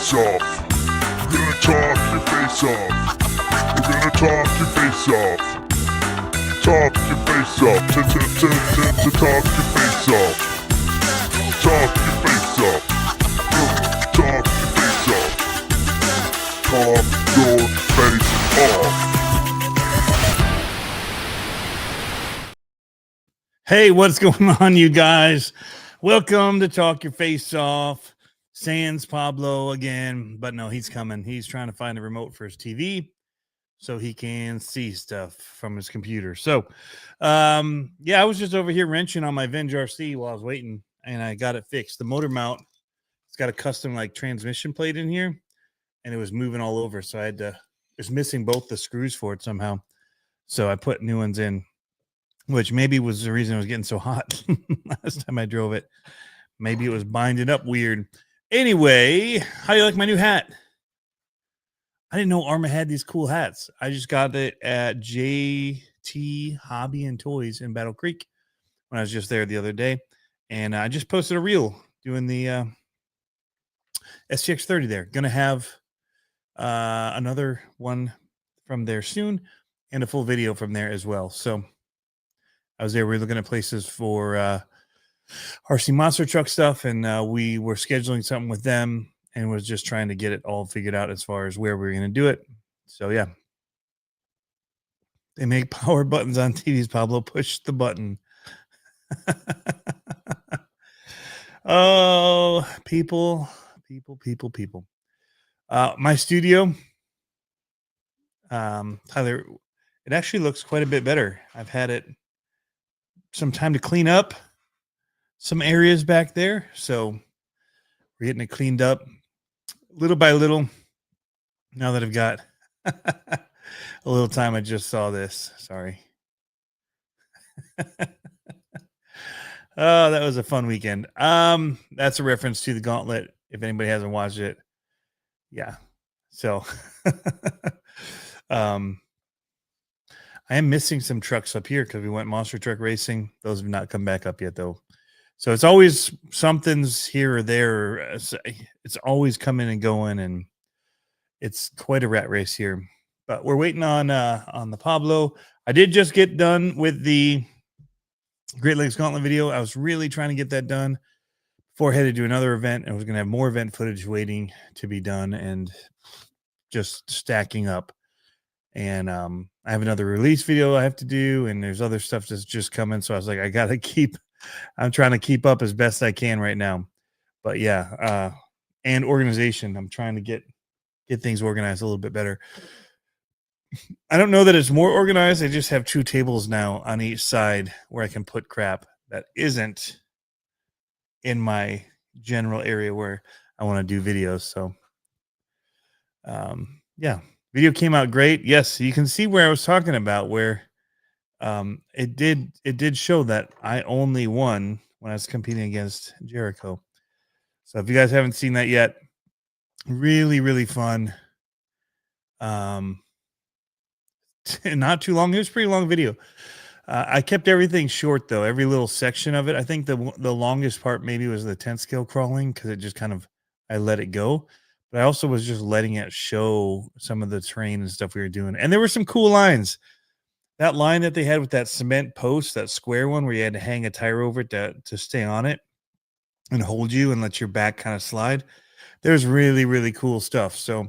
face off. We're gonna talk your face off. We're gonna talk your face off. Talk your face off. To talk your face off. Talk your face off. Talk your face off. Talk your face off. Hey, what's going on, you guys? Welcome to Talk Your Face Off. Sans Pablo again, but no, he's coming. He's trying to find a remote for his TV so he can see stuff from his computer. So, yeah, I was just over here wrenching on my Venge RC while I was waiting, and I got it fixed. The motor mount, it's got a custom like transmission plate in here, and it was moving all over, so I had to. It's missing both the screws for it somehow, so I put new ones in. Which maybe was the reason it was getting so hot last time I drove it. Maybe it was binding up weird. Anyway, how do you like my new hat? I didn't know Arma had these cool hats. I just got it at JT Hobby and Toys in Battle Creek when I was just there the other day. And I just posted a reel doing the STX30 there. Going to have another one from there soon and a full video from there as well. So I was there. We were looking at places for RC monster truck stuff, and we were scheduling something with them, and was just trying to get it all figured out as far as where we were going to do it. So yeah, they make power buttons on TVs. Pablo, push the button. Oh, people. My studio, Tyler, it actually looks quite a bit better. I've had it some time to clean up some areas back there, so we're getting it cleaned up little by little. Now that I've got a little time, I just saw this. Sorry. Oh, that was a fun weekend. That's a reference to the Gauntlet. If anybody hasn't watched it, yeah. So, I am missing some trucks up here because we went monster truck racing. Those have not come back up yet, though. So it's always something's here or there. It's always coming and going, and it's quite a rat race here. But we're waiting on the Pablo. I did just get done with the Great Lakes Gauntlet video. I was really trying to get that done before I had to do another event. I was going to have more event footage waiting to be done and just stacking up. And I have another release video I have to do, and there's other stuff that's just coming. So I was like, I'm trying to keep up as best I can right now. But yeah, and organization. I'm trying to get things organized a little bit better. I don't know that it's more organized. I just have 2 tables now on each side where I can put crap that isn't in my general area where I want to do videos. So yeah. Video came out great. Yes, you can see where I was talking about where it did show that I only won when I was competing against Jericho. So if you guys haven't seen that yet, really, really fun. Not too long. It was a pretty long video. I kept everything short though. Every little section of it. I think the longest part maybe was the 10 scale crawling because it just kind of I let it go. But I also was just letting it show some of the terrain and stuff we were doing. And there were some cool lines. That line that they had with that cement post, that square one where you had to hang a tire over it to stay on it and hold you and let your back kind of slide. There's really, really cool stuff. So,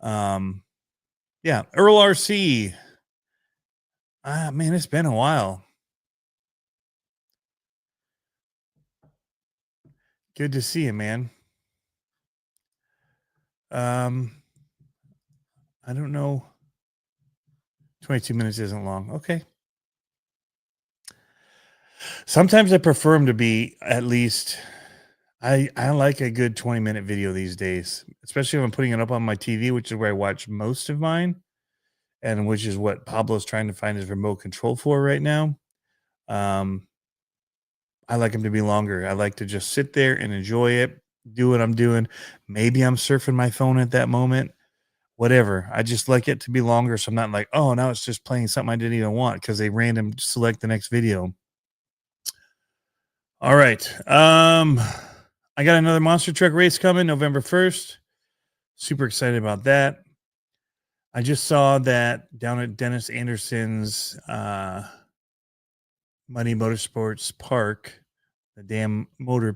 yeah, Earl RC. Man, it's been a while. Good to see you, man. I don't know. 22 minutes isn't long. Okay. Sometimes I prefer them to be at least. I like a good 20-minute video these days, especially if I'm putting it up on my TV, which is where I watch most of mine, and which is what Pablo's trying to find his remote control for right now. I like them to be longer. I like to just sit there and enjoy it, do what I'm doing. Maybe I'm surfing my phone at that moment, whatever. I just like it to be longer. So I'm not like, oh, now it's just playing something I didn't even want because they random select the next video. All right. I got another monster truck race coming November 1st. super excited about that. I just saw that down at Dennis Anderson's Muddy Motorsports Park, the damn mud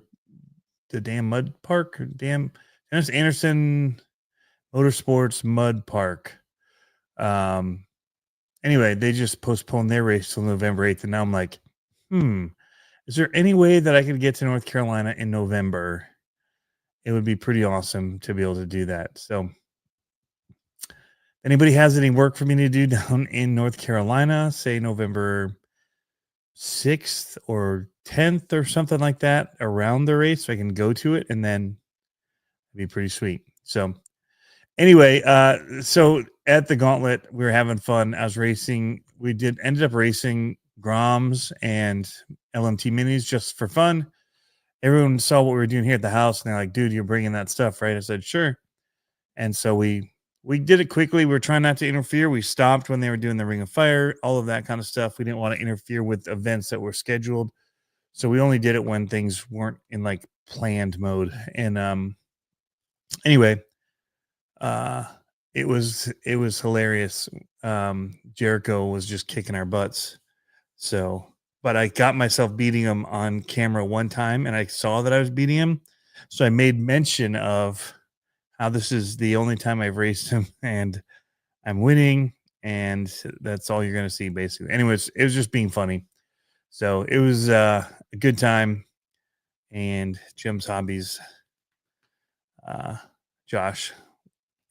park, damn Dennis Anderson Motorsports Mud Park. Anyway, they just postponed their race till November 8th. And now I'm like, is there any way that I could get to North Carolina in November? It would be pretty awesome to be able to do that. So, anybody has any work for me to do down in North Carolina, say November 6th or 10th or something like that around the race, so I can go to it, and then it'd be pretty sweet. So, anyway, so at the gauntlet, we were having fun. I was racing. We ended up racing Groms and LMT minis just for fun. Everyone saw what we were doing here at the house, and they're like, "Dude, you're bringing that stuff, right?" I said, "Sure." And so we did it quickly. We were trying not to interfere. We stopped when they were doing the Ring of Fire, all of that kind of stuff. We didn't want to interfere with events that were scheduled, so we only did it when things weren't in like planned mode. And anyway, it was hilarious. Jericho was just kicking our butts. So, but I got myself beating him on camera one time, and I saw that I was beating him, so I made mention of how this is the only time I've raced him, and I'm winning, and that's all you're gonna see, basically. Anyways, it was just being funny. So it was a good time. And Jim's Hobbies, Josh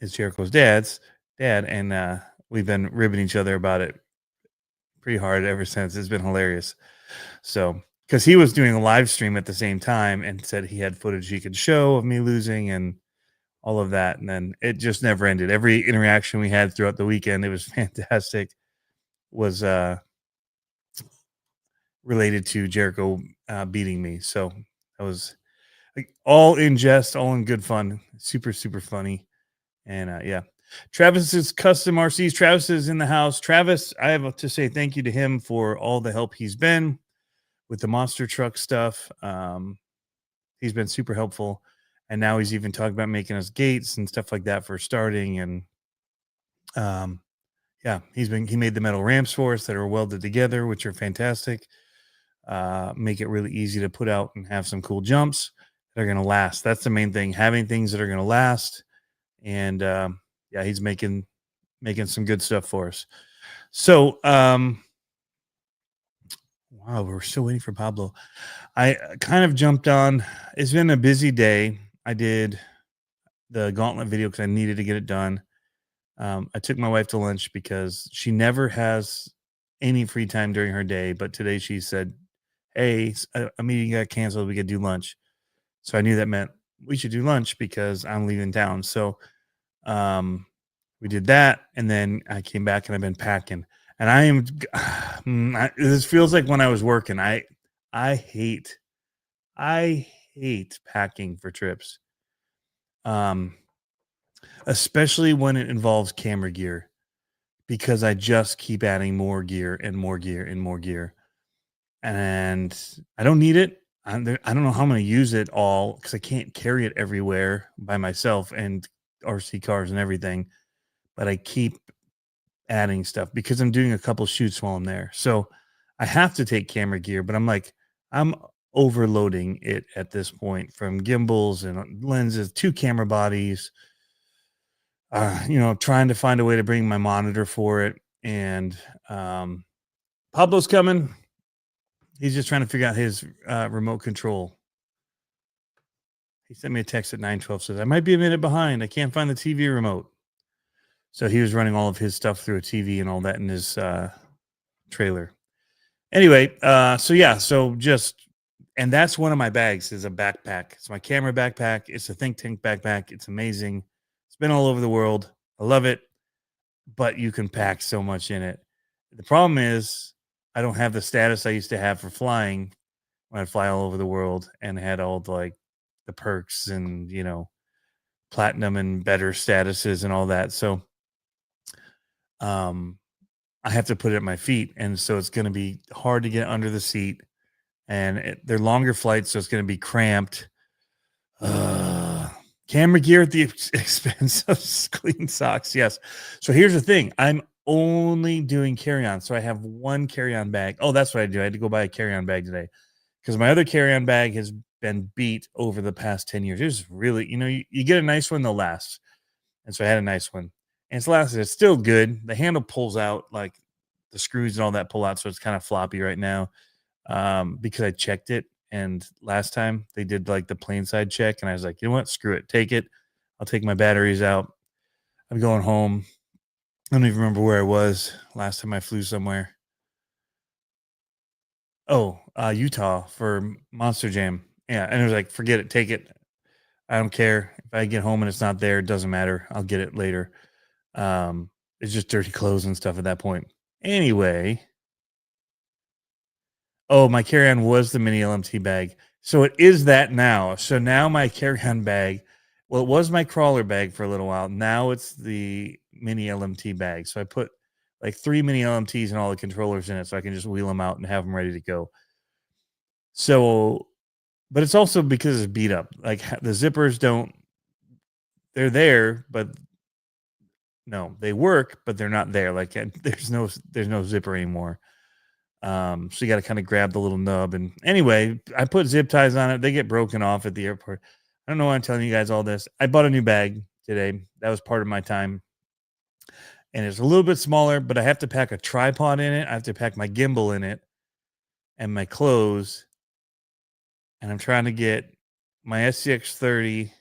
is Jericho's dad, and we've been ribbing each other about it pretty hard ever since. It's been hilarious. So, because he was doing a live stream at the same time and said he had footage he could show of me losing and all of that, and then it just never ended. Every interaction we had throughout the weekend, it was fantastic, was related to Jericho beating me. So that was like all in jest, all in good fun, super funny. And yeah, Travis's custom RCs. Travis is in the house. Travis, I have to say thank you to him for all the help he's been with the monster truck stuff. He's been super helpful, and now he's even talking about making us gates and stuff like that for starting. And yeah, he made the metal ramps for us that are welded together, which are fantastic. Make it really easy to put out and have some cool jumps that are going to last. That's the main thing, having things that are going to last. And yeah, he's making some good stuff for us. So wow, we're still waiting for Pablo. I kind of jumped on. It's been a busy day. I did the gauntlet video because I needed to get it done. I took my wife to lunch because she never has any free time during her day, but today she said, "Hey, a meeting got canceled. We could do lunch." So I knew that meant we should do lunch because I'm leaving town. So we did that, and then I came back and I've been packing. And I am this feels like when I was working. I hate packing for trips. Especially when it involves camera gear, because I just keep adding more gear and more gear and more gear. And I don't need it. I don't know how I'm going to use it all because I can't carry it everywhere by myself and RC cars and everything. But I keep adding stuff because I'm doing a couple shoots while I'm there. So I have to take camera gear, but I'm overloading it at this point, from gimbals and lenses, 2 camera bodies, trying to find a way to bring my monitor for it. And Pablo's coming. He's just trying to figure out his remote control. He sent me a text at 9:12, says, "I might be a minute behind. I can't find the TV remote." So he was running all of his stuff through a TV and all that in his trailer. Anyway, and that's one of my bags, is a backpack. It's my camera backpack. It's a Think Tank backpack. It's amazing. It's been all over the world. I love it, but you can pack so much in it. The problem is I don't have the status I used to have for flying when I fly all over the world and had all the perks and, platinum and better statuses and all that. So I have to put it at my feet. And so it's going to be hard to get under the seat, and they're longer flights. So it's going to be cramped. Camera gear at the expense of clean socks. Yes. So here's the thing. I'm only doing carry-on. So I have one carry-on bag. Oh, that's what I do. I had to go buy a carry-on bag today because my other carry-on bag has been beat over the past 10 years. It was really, you get a nice one, they'll last. And so I had a nice one. And it's lasted. It's still good. The handle pulls out, like the screws and all that pull out. So it's kind of floppy right now because I checked it. And last time they did like the plain side check. And I was like, you know what? Screw it. Take it. I'll take my batteries out. I'm going home. I don't even remember where I was last time I flew somewhere. Oh, Utah for Monster Jam. Yeah. And it was like, forget it. Take it. I don't care. If I get home and it's not there, it doesn't matter. I'll get it later. It's just dirty clothes and stuff at that point. Anyway, oh, my carry-on was the mini LMT bag. So it is that now. So now my carry-on bag, well, it was my crawler bag for a little while. Now it's the mini LMT bag. So I put like 3 mini LMTs and all the controllers in it so I can just wheel them out and have them ready to go. So, but it's also because it's beat up. Like the zippers they're there, but no, they work, but they're not there. Like there's no zipper anymore. So you got to kind of grab the little nub. And anyway, I put zip ties on it. They get broken off at the airport. I don't know why I'm telling you guys all this. I bought a new bag today. That was part of my time. And it's a little bit smaller, but I have to pack a tripod in it. I have to pack my gimbal in it and my clothes. And I'm trying to get my SCX 30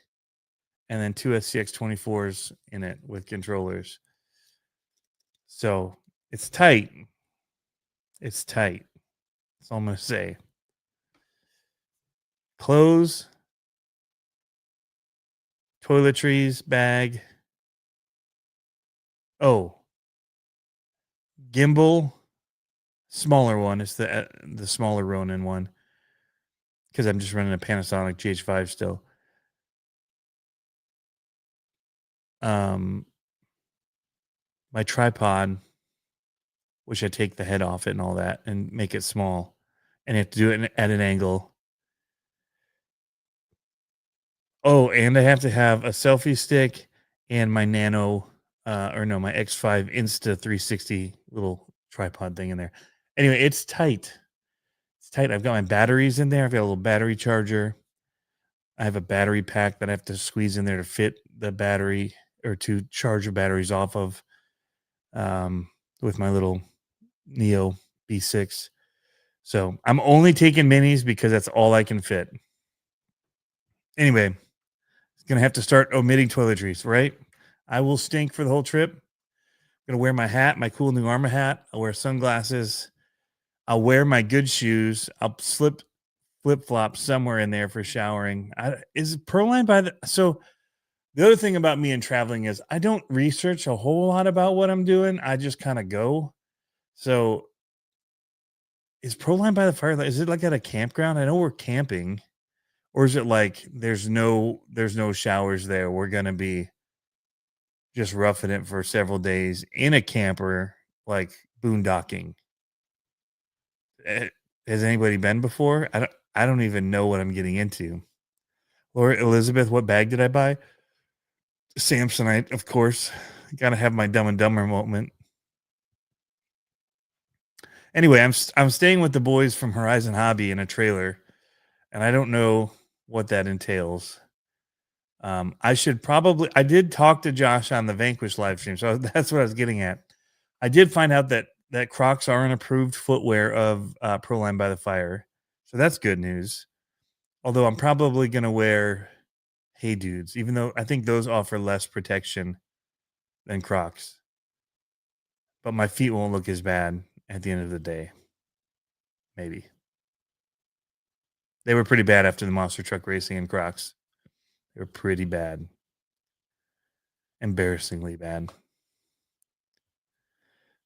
and then 2 SCX 24s in it with controllers. So it's tight. It's tight. That's all I'm going to say. Clothes, toiletries, bag. Oh, gimbal, smaller one. It's the smaller Ronin one because I'm just running a Panasonic GH5 still. My tripod, which I take the head off it and all that and make it small, and you have to do it at an angle. Oh, and I have to have a selfie stick and my Nano, my X5 Insta 360 little tripod thing in there. Anyway, it's tight. It's tight. I've got my batteries in there. I've got a little battery charger. I have a battery pack that I have to squeeze in there to fit the battery or to charge the batteries off of with my little Neo B6. So I'm only taking minis because that's all I can fit. Anyway, gonna have to start omitting toiletries, right? I will stink for the whole trip. I'm gonna wear my hat, my cool New Armour hat. I'll wear sunglasses. I'll wear my good shoes. I'll flip flop somewhere in there for showering. Is Proline by the so the other thing about me and traveling is I don't research a whole lot about what I'm doing. I just kind of go. So is Proline by the fire? Is it like at a campground? I know we're camping. Or is it like there's no showers there? We're gonna be just roughing it for several days in a camper, like boondocking. Has anybody been before? I don't even know what I'm getting into. Laura Elizabeth, what bag did I buy? Samsonite, of course. Got to have my Dumb and Dumber moment. Anyway, I'm staying with the boys from Horizon Hobby in a trailer, and I don't know what that entails. I did talk to Josh on the Vanquish live stream, so that's what I was getting at. I did find out that Crocs are an approved footwear of Proline by the Fire, so that's good news. Although I'm probably gonna wear Hey Dudes, even though I think those offer less protection than Crocs, but my feet won't look as bad at the end of the day. Maybe they were pretty bad after the monster truck racing in Crocs. They were pretty bad. Embarrassingly bad.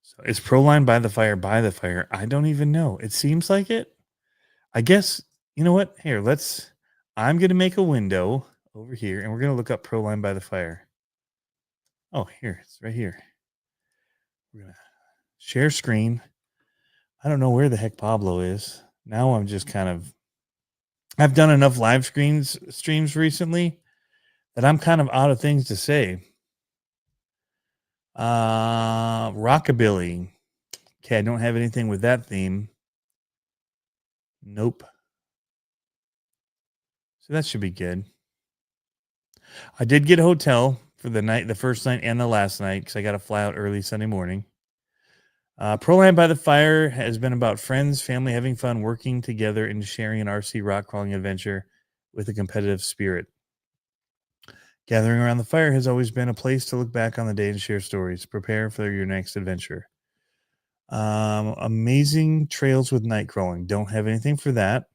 So is Proline by the fire? I don't even know. It seems like it. I guess, you know what? Here, I'm going to make a window over here and we're going to look up Proline by the Fire. Oh, here, it's right here. We're going to share screen. I don't know where the heck Pablo is. Now I'm just I've done enough live streams recently that I'm kind of out of things to say. Rockabilly. Okay, I don't have anything with that theme. Nope. So that should be good. I did get a hotel for the night, the first night and the last night, because I got to fly out early Sunday morning. Proland by the Fire has been about friends, family having fun, working together, and sharing an RC rock crawling adventure with a competitive spirit. Gathering around the fire has always been a place to look back on the day and share stories. Prepare for your next adventure. Amazing trails with night crawling. Don't have anything for that.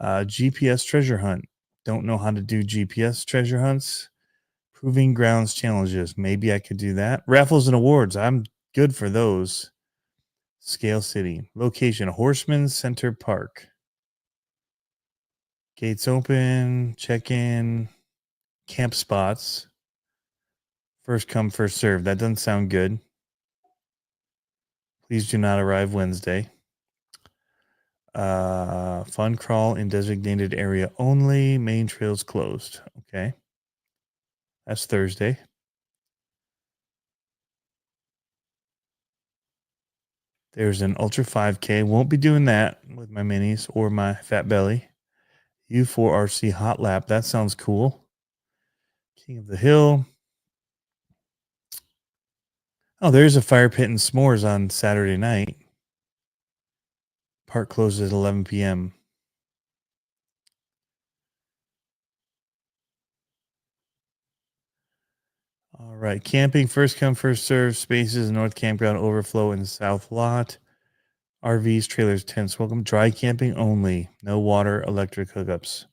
GPS treasure hunt. Don't know how to do GPS treasure hunts. Proving grounds challenges. Maybe I could do that. Raffles and awards. I'm good for those. Scale City. Location Horseman Center Park. Gates open. Check in. Camp spots. First come, first serve. That doesn't sound good. Please do not arrive Wednesday. Fun crawl in designated area only. Main trails closed. Okay. That's Thursday. There's an Ultra 5K. Won't be doing that with my minis or my fat belly. U4RC Hot Lap. That sounds cool. King of the Hill. Oh, there's a fire pit and s'mores on Saturday night. Park closes at 11 p.m. All right. Camping, first come, first serve. Spaces, North Campground overflow in the South Lot. RVs, trailers, tents. Welcome. Dry camping only. No water, electric hookups.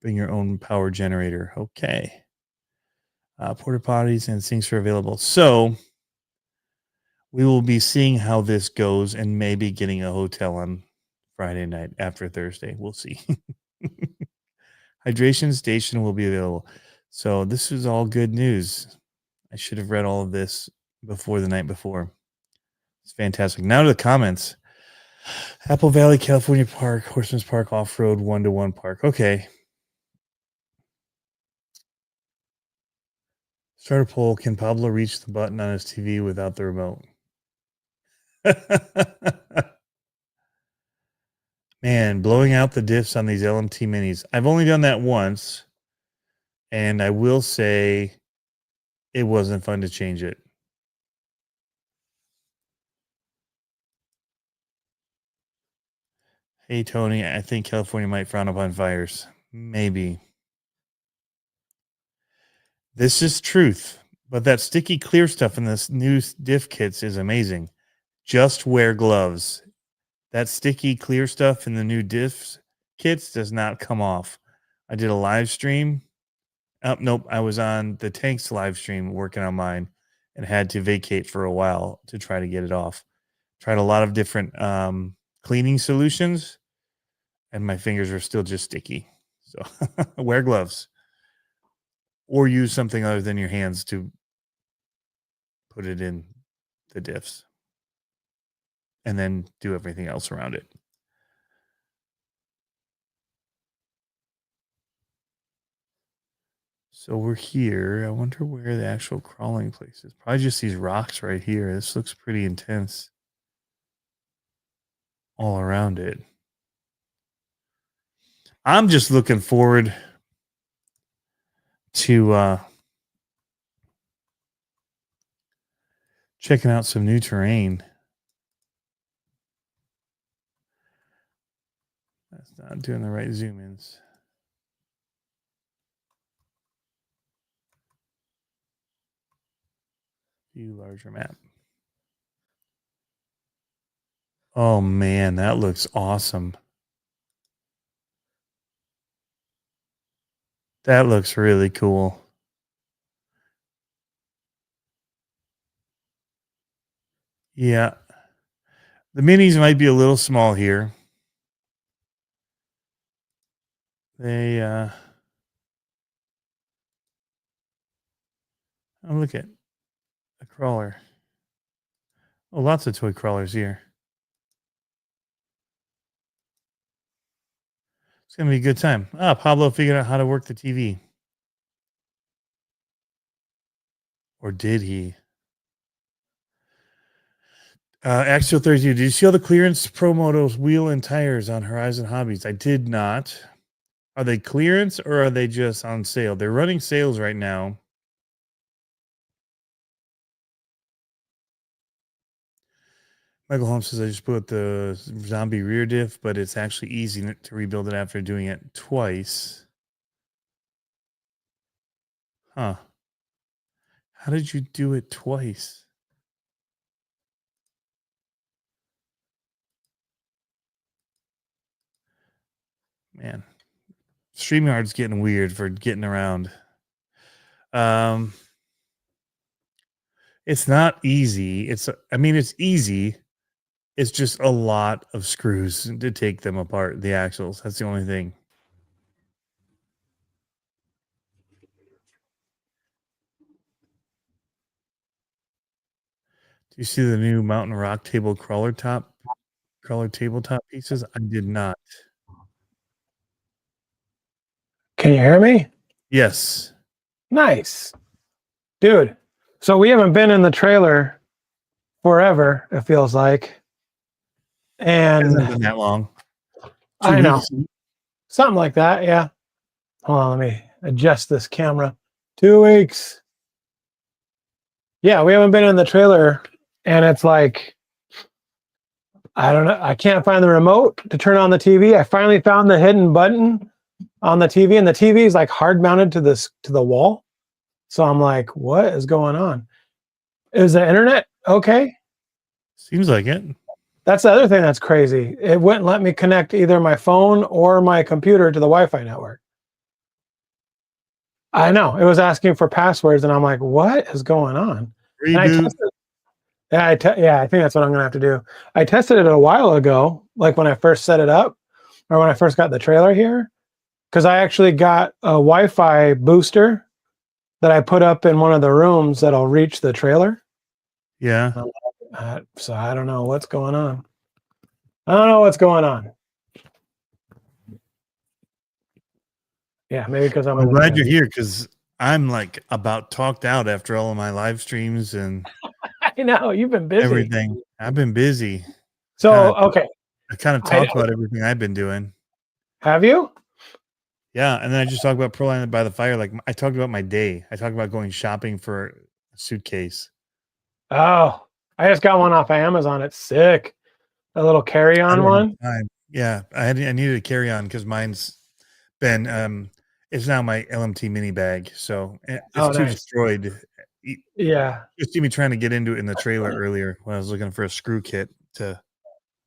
Bring your own power generator. Okay. Porta potties and sinks are available. So we will be seeing how this goes and maybe getting a hotel on Friday night after Thursday. We'll see. Hydration station will be available. So this is all good news. I should have read all of this before the night before. It's fantastic. Now to the comments. Apple Valley, California Park, Horseman's Park, off-road, one-to-one park. Okay. Start a poll. Can Pablo reach the button on his TV without the remote? Man, blowing out the diffs on these LMT minis. I've only done that once, and I will say it wasn't fun to change it. Hey, Tony, I think California might frown upon fires. Maybe. This is truth, but that sticky clear stuff in this new diff kits is amazing. Just wear gloves. That sticky clear stuff in the new diff kits does not come off. I did a live stream. Oh, nope. I was on the Tanks live stream working on mine and had to vacate for a while to try to get it off. Tried a lot of different cleaning solutions, and my fingers are still just sticky. So wear gloves or use something other than your hands to put it in the diffs and then do everything else around it. So we're here. I wonder where the actual crawling place is. Probably just these rocks right here. This looks pretty intense all around it. I'm just looking forward to checking out some new terrain. That's not doing the right zoom ins. View larger map. Oh man, that looks awesome. That looks really cool. Yeah. The minis might be a little small here. They oh, look at a crawler. Oh, lots of toy crawlers here. It's gonna be a good time. Ah, Pablo figured out how to work the TV. Or did he? Axial 32. Did you see all the clearance Pro Motos wheel and tires on Horizon Hobbies? I did not. Are they clearance or are they just on sale? They're running sales right now. Michael Holmes says I just put the zombie rear diff, but it's actually easy to rebuild it after doing it twice. Huh. How did you do it twice? Man, StreamYard's getting weird for getting around. It's not easy. It's easy. It's just a lot of screws to take them apart, the axles. That's the only thing. Do you see the new Mountain Rock crawler tabletop pieces? I did not. Can you hear me? Yes. Nice. Dude, so we haven't been in the trailer forever, it feels like. It And hasn't been that long. 2 I know. weeks. Something like that, yeah. Hold on, let me adjust this camera. 2 weeks. Yeah, we haven't been in the trailer, and it's like, I don't know. I can't find the remote to turn on the TV. I finally found the hidden button on the TV, and the TV is like hard mounted to the wall. So I'm like, what is going on? Is the internet okay? Seems like it. That's the other thing that's crazy. It wouldn't let me connect either my phone or my computer to the Wi-Fi network. I know. It was asking for passwords, and I'm like, what is going on? And I Reboot. tested, yeah, I think that's what I'm going to have to do. I tested it a while ago, like when I first set it up or when I first got the trailer here, because I actually got a Wi-Fi booster that I put up in one of the rooms that'll reach the trailer. Yeah. So I don't know what's going on. I don't know what's going on. Yeah, maybe because I'm glad you're here because I'm like about talked out after all of my live streams and I know you've been busy. everything. I've been busy. So okay, I kind of talked about everything I've been doing. Have you? Yeah, and then I just talked about Proline by the Fire. Like I talked about my day. I talked about going shopping for a suitcase. Oh, I just got one off of Amazon. It's sick. A little carry-on one. Yeah, I needed a carry-on because mine's been it's now my LMT mini bag, so it's too destroyed. Yeah, you see me trying to get into it in the trailer earlier when I was looking for a screw kit to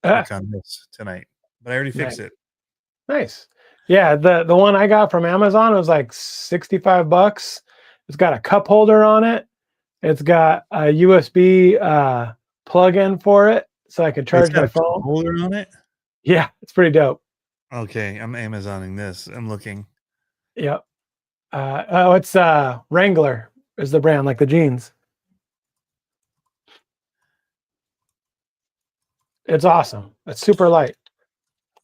work on this tonight, but I already fixed it. Nice. Yeah, the one I got from Amazon was like $65. It's got a cup holder on it. It's got a USB plug-in for it, so I could charge my phone. Cup holder on it. Yeah, it's pretty dope. Okay, I'm Amazoning this. I'm looking. Yep. It's Wrangler is the brand, like the jeans. It's awesome. It's super light.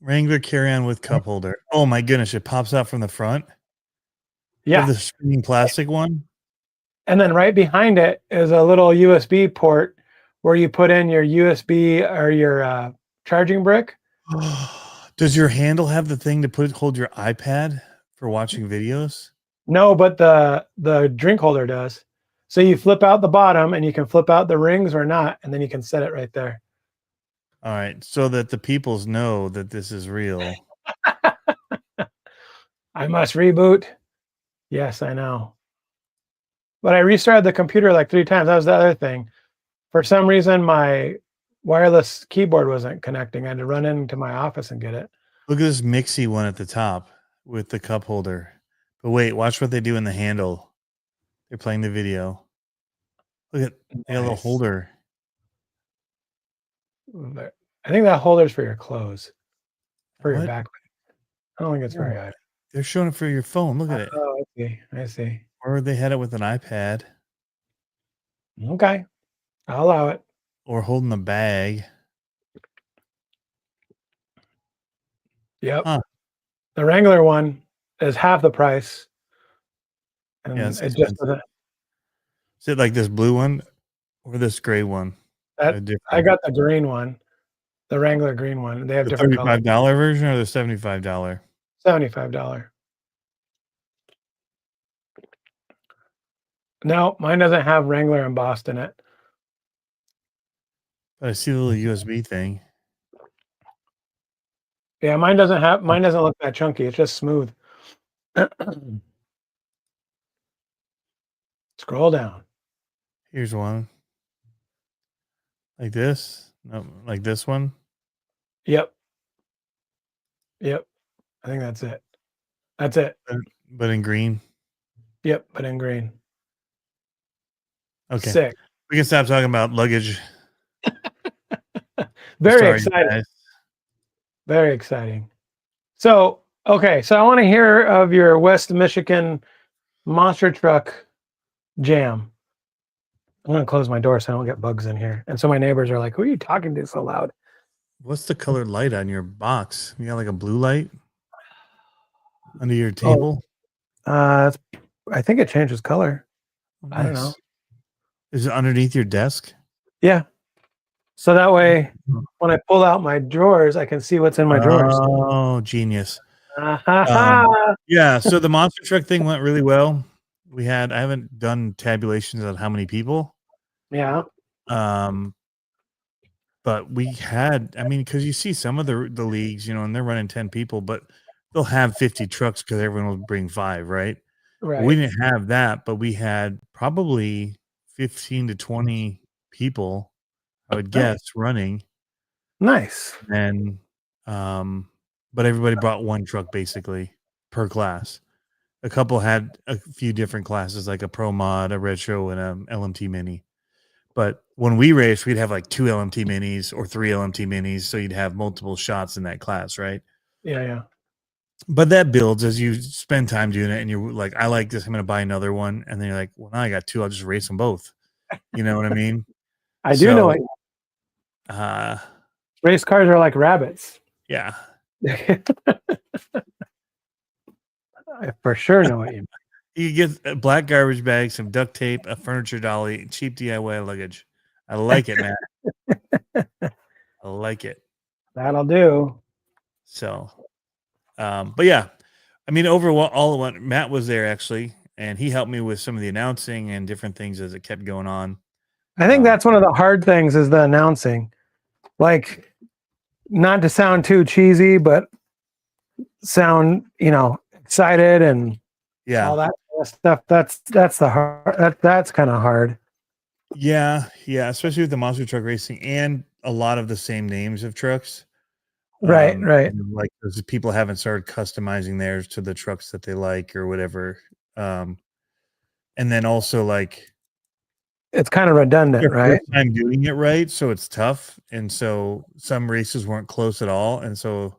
Wrangler carry-on with cup holder. Oh my goodness, it pops out from the front. Yeah, the screen plastic one. And then right behind it is a little USB port where you put in your USB or your charging brick. Does your handle have the thing to hold your iPad for watching videos? No, but the drink holder does. So you flip out the bottom and you can flip out the rings or not, and then you can set it right there. All right, so that the peoples know that this is real. I must reboot. Yes, I know. But I restarted the computer like 3 times. That was the other thing. For some reason, my wireless keyboard wasn't connecting. I had to run into my office and get it. Look at this Mixie one at the top with the cup holder. But wait, watch what they do in the handle. They're playing the video. Look at the little holder. I think that holder's for your clothes, for your backpack. I don't think it's very high. They're showing it for your phone. Look at it. Oh, I see. Or they had it with an iPad. Okay, I'll allow it. Or holding the bag. Yep. Huh. The Wrangler one is half the price. And yeah, it just doesn't. Is it like this blue one or this gray one? I got the green one, the Wrangler green one. They have The different colors. $35 version or the $75? $75. No, mine doesn't have Wrangler embossed in it. But I see the little USB thing. Yeah, mine doesn't look that chunky. It's just smooth. Scroll down. Here's one. Like this? No, like this one? Yep. I think that's it. That's it. But in green? Yep, but in green. Okay. Sick. We can stop talking about luggage. Very exciting. Guys. Very exciting. So, okay. So I want to hear of your West Michigan monster truck jam. I'm going to close my door so I don't get bugs in here. And so my neighbors are like, who are you talking to so loud? What's the colored light on your box? You got like a blue light under your table? I think it changes color. Oh, I don't know. Is it underneath your desk? Yeah. So that way, when I pull out my drawers, I can see what's in my drawers. Oh, genius. Yeah. So the monster truck thing went really well. I haven't done tabulations on how many people. Yeah. But we had, because you see some of the leagues, and they're running 10 people, but they'll have 50 trucks because everyone will bring 5, right? Right. We didn't have that, but we had probably 15 to 20 people, I would guess, running. Nice. And but everybody brought one truck basically per class. A couple had a few different classes, like a Pro Mod, a Retro, and a LMT Mini. But when we raced, we'd have like 2 LMT Minis or 3 LMT Minis, so you'd have multiple shots in that class, right? Yeah. But that builds as you spend time doing it, and you're like, I like this, I'm going to buy another one. And then you're like, well, now I got 2, I'll just race them both. You know what I mean? I do know it. Race cars are like rabbits. Yeah. I for sure know what you mean. You get a black garbage bag, some duct tape, a furniture dolly, cheap DIY luggage. I like it, man. I like it. That'll do. So, but yeah, overall, what Matt was there actually, and he helped me with some of the announcing and different things as it kept going on. I think that's one of the hard things is the announcing. Like, not to sound too cheesy, but sound, excited and all that kind of stuff. That's the hard. That's kind of hard. Yeah, especially with the monster truck racing and a lot of the same names of trucks. Right. Like people haven't started customizing theirs to the trucks that they like or whatever. And then also like it's kind of redundant, right? I'm doing it right, so it's tough, and so some races weren't close at all, and so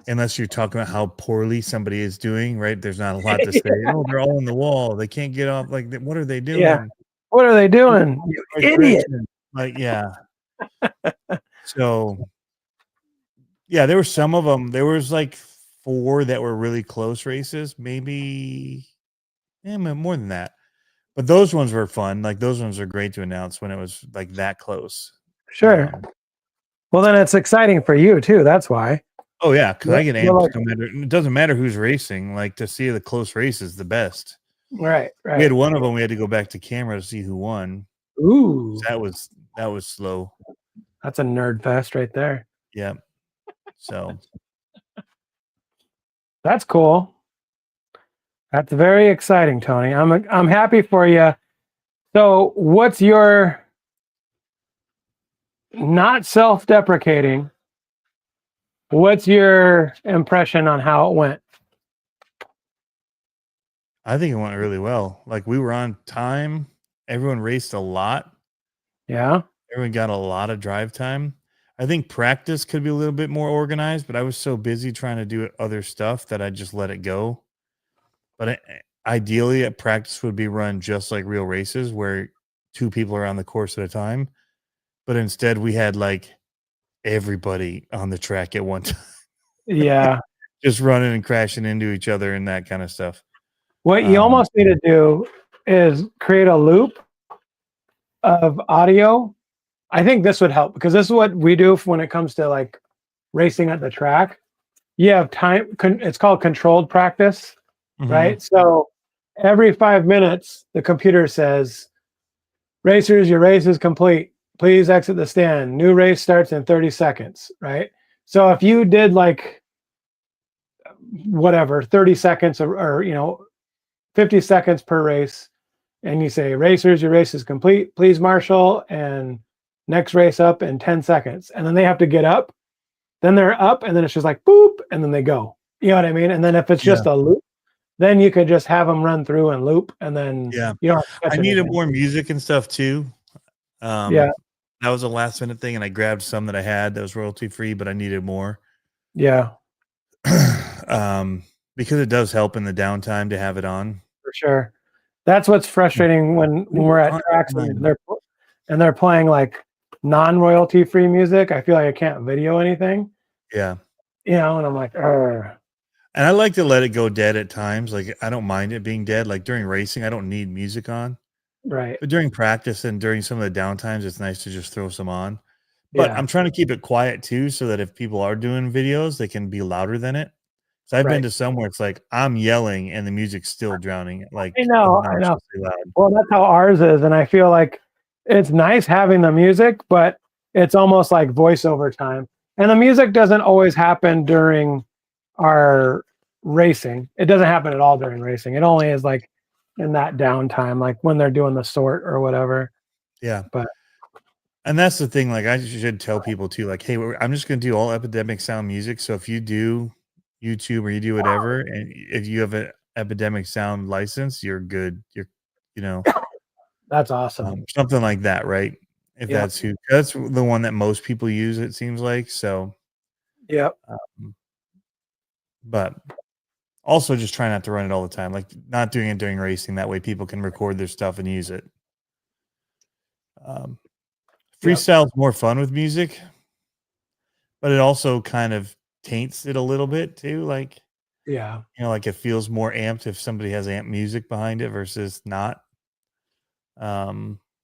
unless you're talking about how poorly somebody is doing, right? There's not a lot to say. Oh, they're all in the wall. They can't get off. Like, what are they doing? Yeah. What are they doing? You idiot. Like, yeah. So, yeah, there were some of them. There was like 4 that were really close races, maybe more than that. But those ones were fun. Like, those ones are great to announce when it was like that close. Sure. Well, then it's exciting for you too. That's why. Oh yeah, because I get amped. It doesn't matter who's racing. Like, to see the close race is the best. Right. We had one of them. We had to go back to camera to see who won. Ooh, that was slow. That's a nerd fest right there. Yeah. So that's cool. That's very exciting, Tony. I'm happy for you. So, what's your not self-deprecating? What's your impression on how it went? I think it went really well. Like, we were on time. Everyone raced a lot. Yeah. Everyone got a lot of drive time. I think practice could be a little bit more organized, but I was so busy trying to do other stuff that I just let it go. But ideally, a practice would be run just like real races where 2 people are on the course at a time. But instead, we had like everybody on the track at one time. Yeah. Just running and crashing into each other and that kind of stuff. What you almost need to do is create a loop of audio. I think this would help because this is what we do when it comes to like racing at the track. You have time. It's called controlled practice, right? So every 5 minutes, the computer says, "Racers, your race is complete. Please exit the stand. New race starts in 30 seconds." Right? So if you did like whatever 30 seconds or 50 seconds per race, and you say, "Racers, your race is complete. Please marshal and next race up in 10 seconds," and then they have to get up. Then they're up, and then it's just like boop, and then they go. You know what I mean? And then if it's just a loop, then you could just have them run through and loop, and then you don't have to touch I needed anything. more music and stuff too. That was a last minute thing, and I grabbed some that I had that was royalty free, but I needed more. Yeah, because it does help in the downtime to have it on. for sure. That's what's frustrating when we're at tracks and they're playing like non-royalty free music. I feel like I can't video anything. Yeah. And I'm like, Argh. And I like to let it go dead at times. Like I don't mind it being dead. Like during racing, I don't need music on. Right. But during practice and during some of the downtimes, it's nice to just throw some on. But I'm trying to keep it quiet too, so that if people are doing videos, they can be louder than it. So I've been to somewhere it's like I'm yelling and the music's still drowning it. Like I know. loud. Well, that's how ours is, and I feel like it's nice having the music, but it's almost like voiceover time. And the music doesn't always happen during our racing. It doesn't happen at all during racing. It only is like in that downtime, like when they're doing the sort or whatever. Yeah. And that's the thing. Like I should tell people too, like, hey, I'm just going to do all Epidemic Sound music. So if you do YouTube or you do whatever, and if you have an Epidemic Sound license, you're good. That's awesome. Something like that, right? If that's the one that most people use, it seems like. So, but also just try not to run it all the time, like not doing it during racing. That way people can record their stuff and use it. Freestyle is more fun with music, but it also kind of taints it a little bit too. Like, like it feels more amped if somebody has amp music behind it versus not.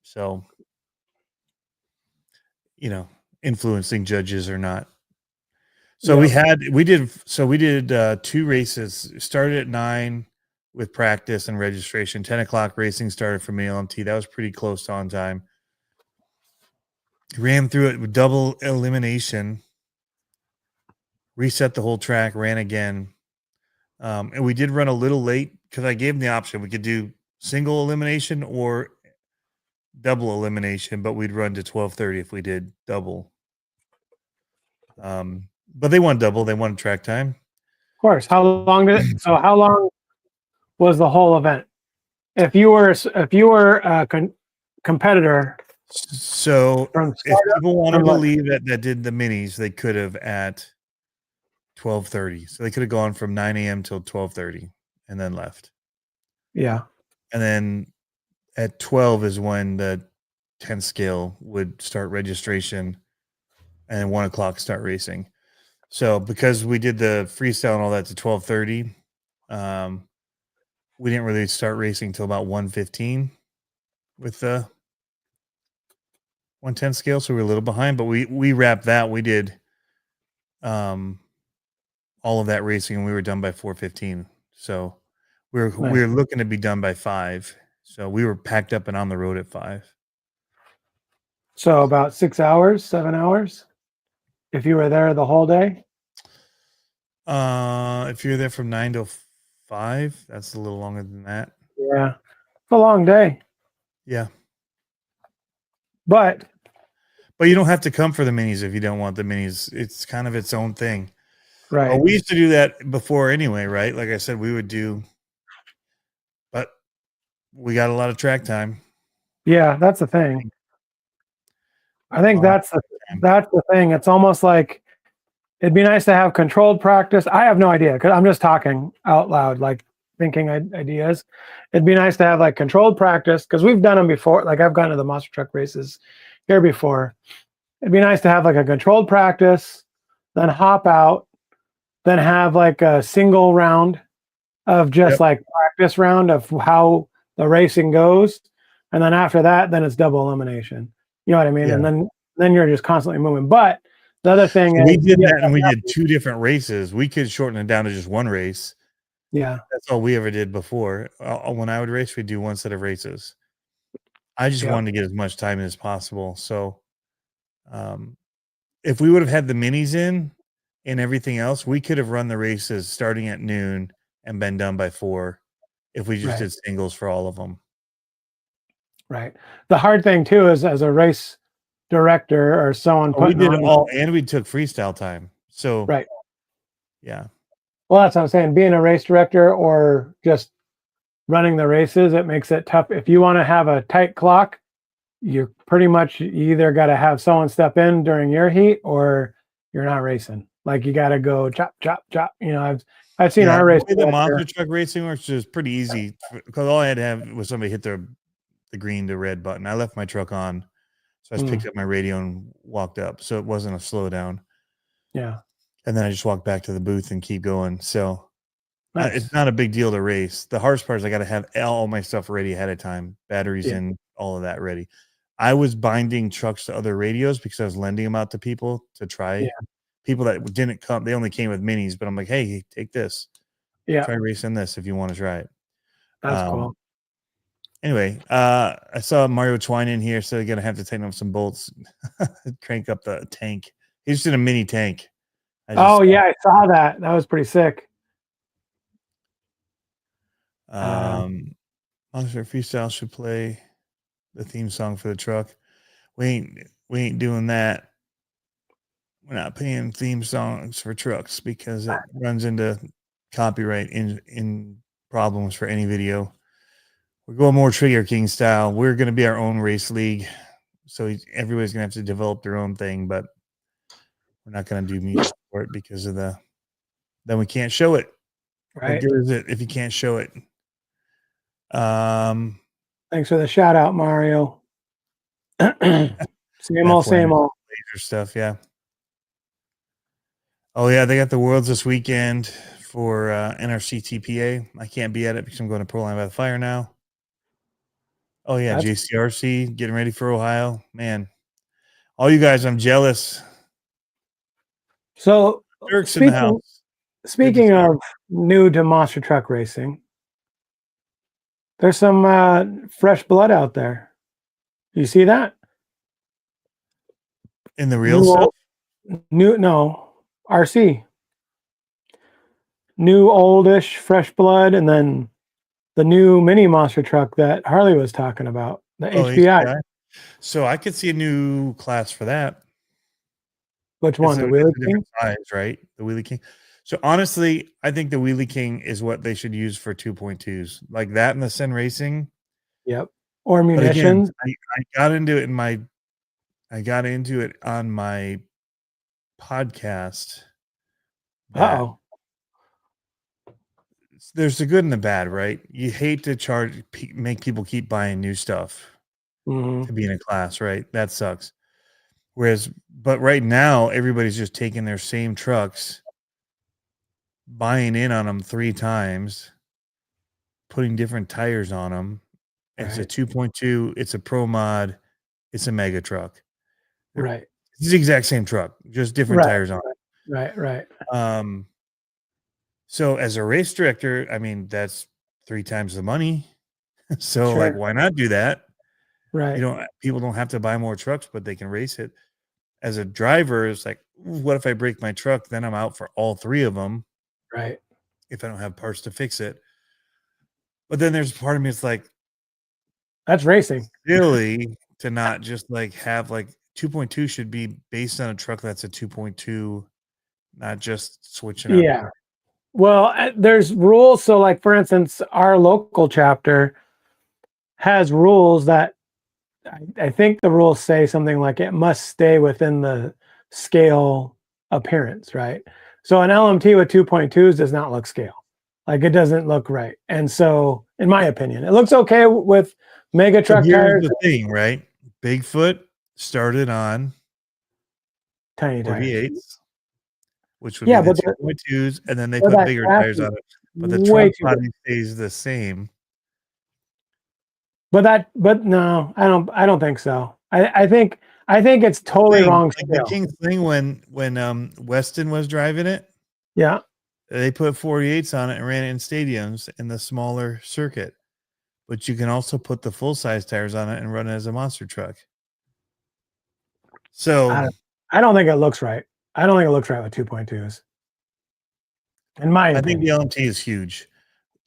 So, influencing judges or not. So we did 2 races. Started at 9 with practice and registration. 10 o'clock racing started for me LMT. That was pretty close to on time. Ran through it with double elimination. Reset the whole track. Ran again. And we did run a little late because I gave them the option. We could do single elimination or double elimination, but we'd run to 12:30 if we did double. But they want double. They want track time. Of course. How long was the whole event? If you were a competitor. So if people want to believe that did the minis, they could have at 12:30. So they could have gone from 9 a.m. till 12:30 and then left. Yeah. And then at 12 is when the 10 scale would start registration and 1 o'clock start racing. So because we did the freestyle and all that to 12:30, we didn't really start racing till about 1:15 with the 110 scale. So we were a little behind, but we wrapped that. We did all of that racing and we were done by 4:15. So we were looking to be done by 5. So we were packed up and on the road at 5. So about 6 hours, 7 hours, if you were there the whole day. If you're there from 9 to 5, that's a little longer than that. Yeah, it's a long day. Yeah, but you don't have to come for the minis if you don't want the minis. It's kind of its own thing, right? We used to do that before anyway, right? Like I said, we would do, but we got a lot of track time. Yeah, that's the thing. I think that's the thing. It's almost like it'd be nice to have controlled practice. I have no idea because I'm just talking out loud, like thinking ideas. It'd be nice to have like controlled practice because we've done them before. Like I've gone to the monster truck races here before. It'd be nice to have like a controlled practice, then hop out, then have like a single round of just like practice round of how the racing goes, and then after that, then it's double elimination. You know what I mean? Yeah. And then you're just constantly moving. But the other thing We is, did that, and we did 2 different races. We could shorten it down to just 1 race. yeah, That's all we ever did before. When I would race, we'd do 1 set of races. I just yeah, wanted to get as much time as possible. So, if we would have had the minis in and everything else, we could have run the races starting at noon and been done by 4 if we just right, did singles for all of them. right. The hard thing too is as a race director or someone Oh, we putting did it on, all, and we took freestyle time. So, right. yeah. Well, that's what I'm saying. Being a race director or just running the races, it makes it tough. If you want to have a tight clock, you're pretty much, you either got to have someone step in during your heat or you're not racing. Like you got to go chop, chop, chop. You know, I've seen Yeah, our the race way the director. monster truck racing works is pretty easy because all I had to have was somebody hit the green to red button. I left my truck on, so I just Mm, picked up my radio and walked up. So it wasn't a slowdown. yeah, And then I just walked back to the booth and keep going. So it's nice. not a big deal to race. The hardest part is I got to have all my stuff ready ahead of time, batteries Yeah, in, all of that ready. I was binding trucks to other radios because I was lending them out to people to try. yeah, People that didn't come, they only came with minis, but I'm like, hey, take this. yeah. Try racing this if you want to try it. That's cool. Anyway, I saw Mario Twine in here, so they're gonna have to tighten up some bolts, crank up the tank. He's just in a mini tank. Oh yeah, I saw that. That was pretty sick. Um, Monster Freestyle should play the theme song for the truck. We ain't doing that. We're not paying theme songs for trucks because it runs into copyright in problems for any video. We're going more Trigger King style. We're going to be our own race league, so everybody's going to have to develop their own thing, but we're not going to do music for it because of then we can't show it. What Right. good is it if you can't show it? Thanks for the shout out, Mario. Same old, same old. Laser stuff, yeah. Oh yeah, they got the Worlds this weekend for NRC TPA. I can't be at it because I'm going to Pro Line by the Fire now. Oh yeah, JCRC getting ready for Ohio. Man, all you guys, I'm jealous. So Dirk's in the house. Speaking of new to monster truck racing, there's some fresh blood out there. You see that? In the real stuff? No, RC. New oldish fresh blood, and then the new mini monster truck that Harley was talking about, the HBI. So I could see a new class for that. Which one? The Wheelie King? Size, right? The Wheelie King. So honestly, I think the Wheelie King is what they should use for 2.2s, like that in the Sen Racing. Yep. Or munitions. Again, I got into it on my podcast. Uh-oh. There's the good and the bad, right? You hate to make people keep buying new stuff to be in a class, right? That sucks. But right now, everybody's just taking their same trucks, buying in on them 3 times, putting different tires on them. It's a 2.2, it's a Pro Mod, it's a mega truck. Right. It's the exact same truck, just different tires on it. Right. So as a race director, I mean, that's 3 times the money. So like, why not do that? Right. People don't have to buy more trucks, but they can race it. As a driver, it's like, what if I break my truck? Then I'm out for all 3 of them. Right. If I don't have parts to fix it. But then there's part of me, it's like, that's racing. Really, to not just like have like 2.2 should be based on a truck that's a 2.2, not just switching up. Yeah. Well, there's rules. So, like, for instance, our local chapter has rules that I think the rules say something like it must stay within the scale appearance, right? So an LMT with 2.2s does not look scale. Like, it doesn't look right. And so, in my opinion, it looks okay with mega truck tires. The thing, right? Bigfoot started on tiny 48s, which would be the 2.2s, and then they put bigger tires on it. But the trunk body stays the same. But no, I don't think so. I think it's totally wrong Like the scale. King thing when Weston was driving it, Yeah. they put 48s on it and ran it in stadiums in the smaller circuit. But you can also put the full size tires on it and run it as a monster truck. So I don't think it looks right. I don't think it looks right with 2.2s. In my I think opinion. the LMT is huge.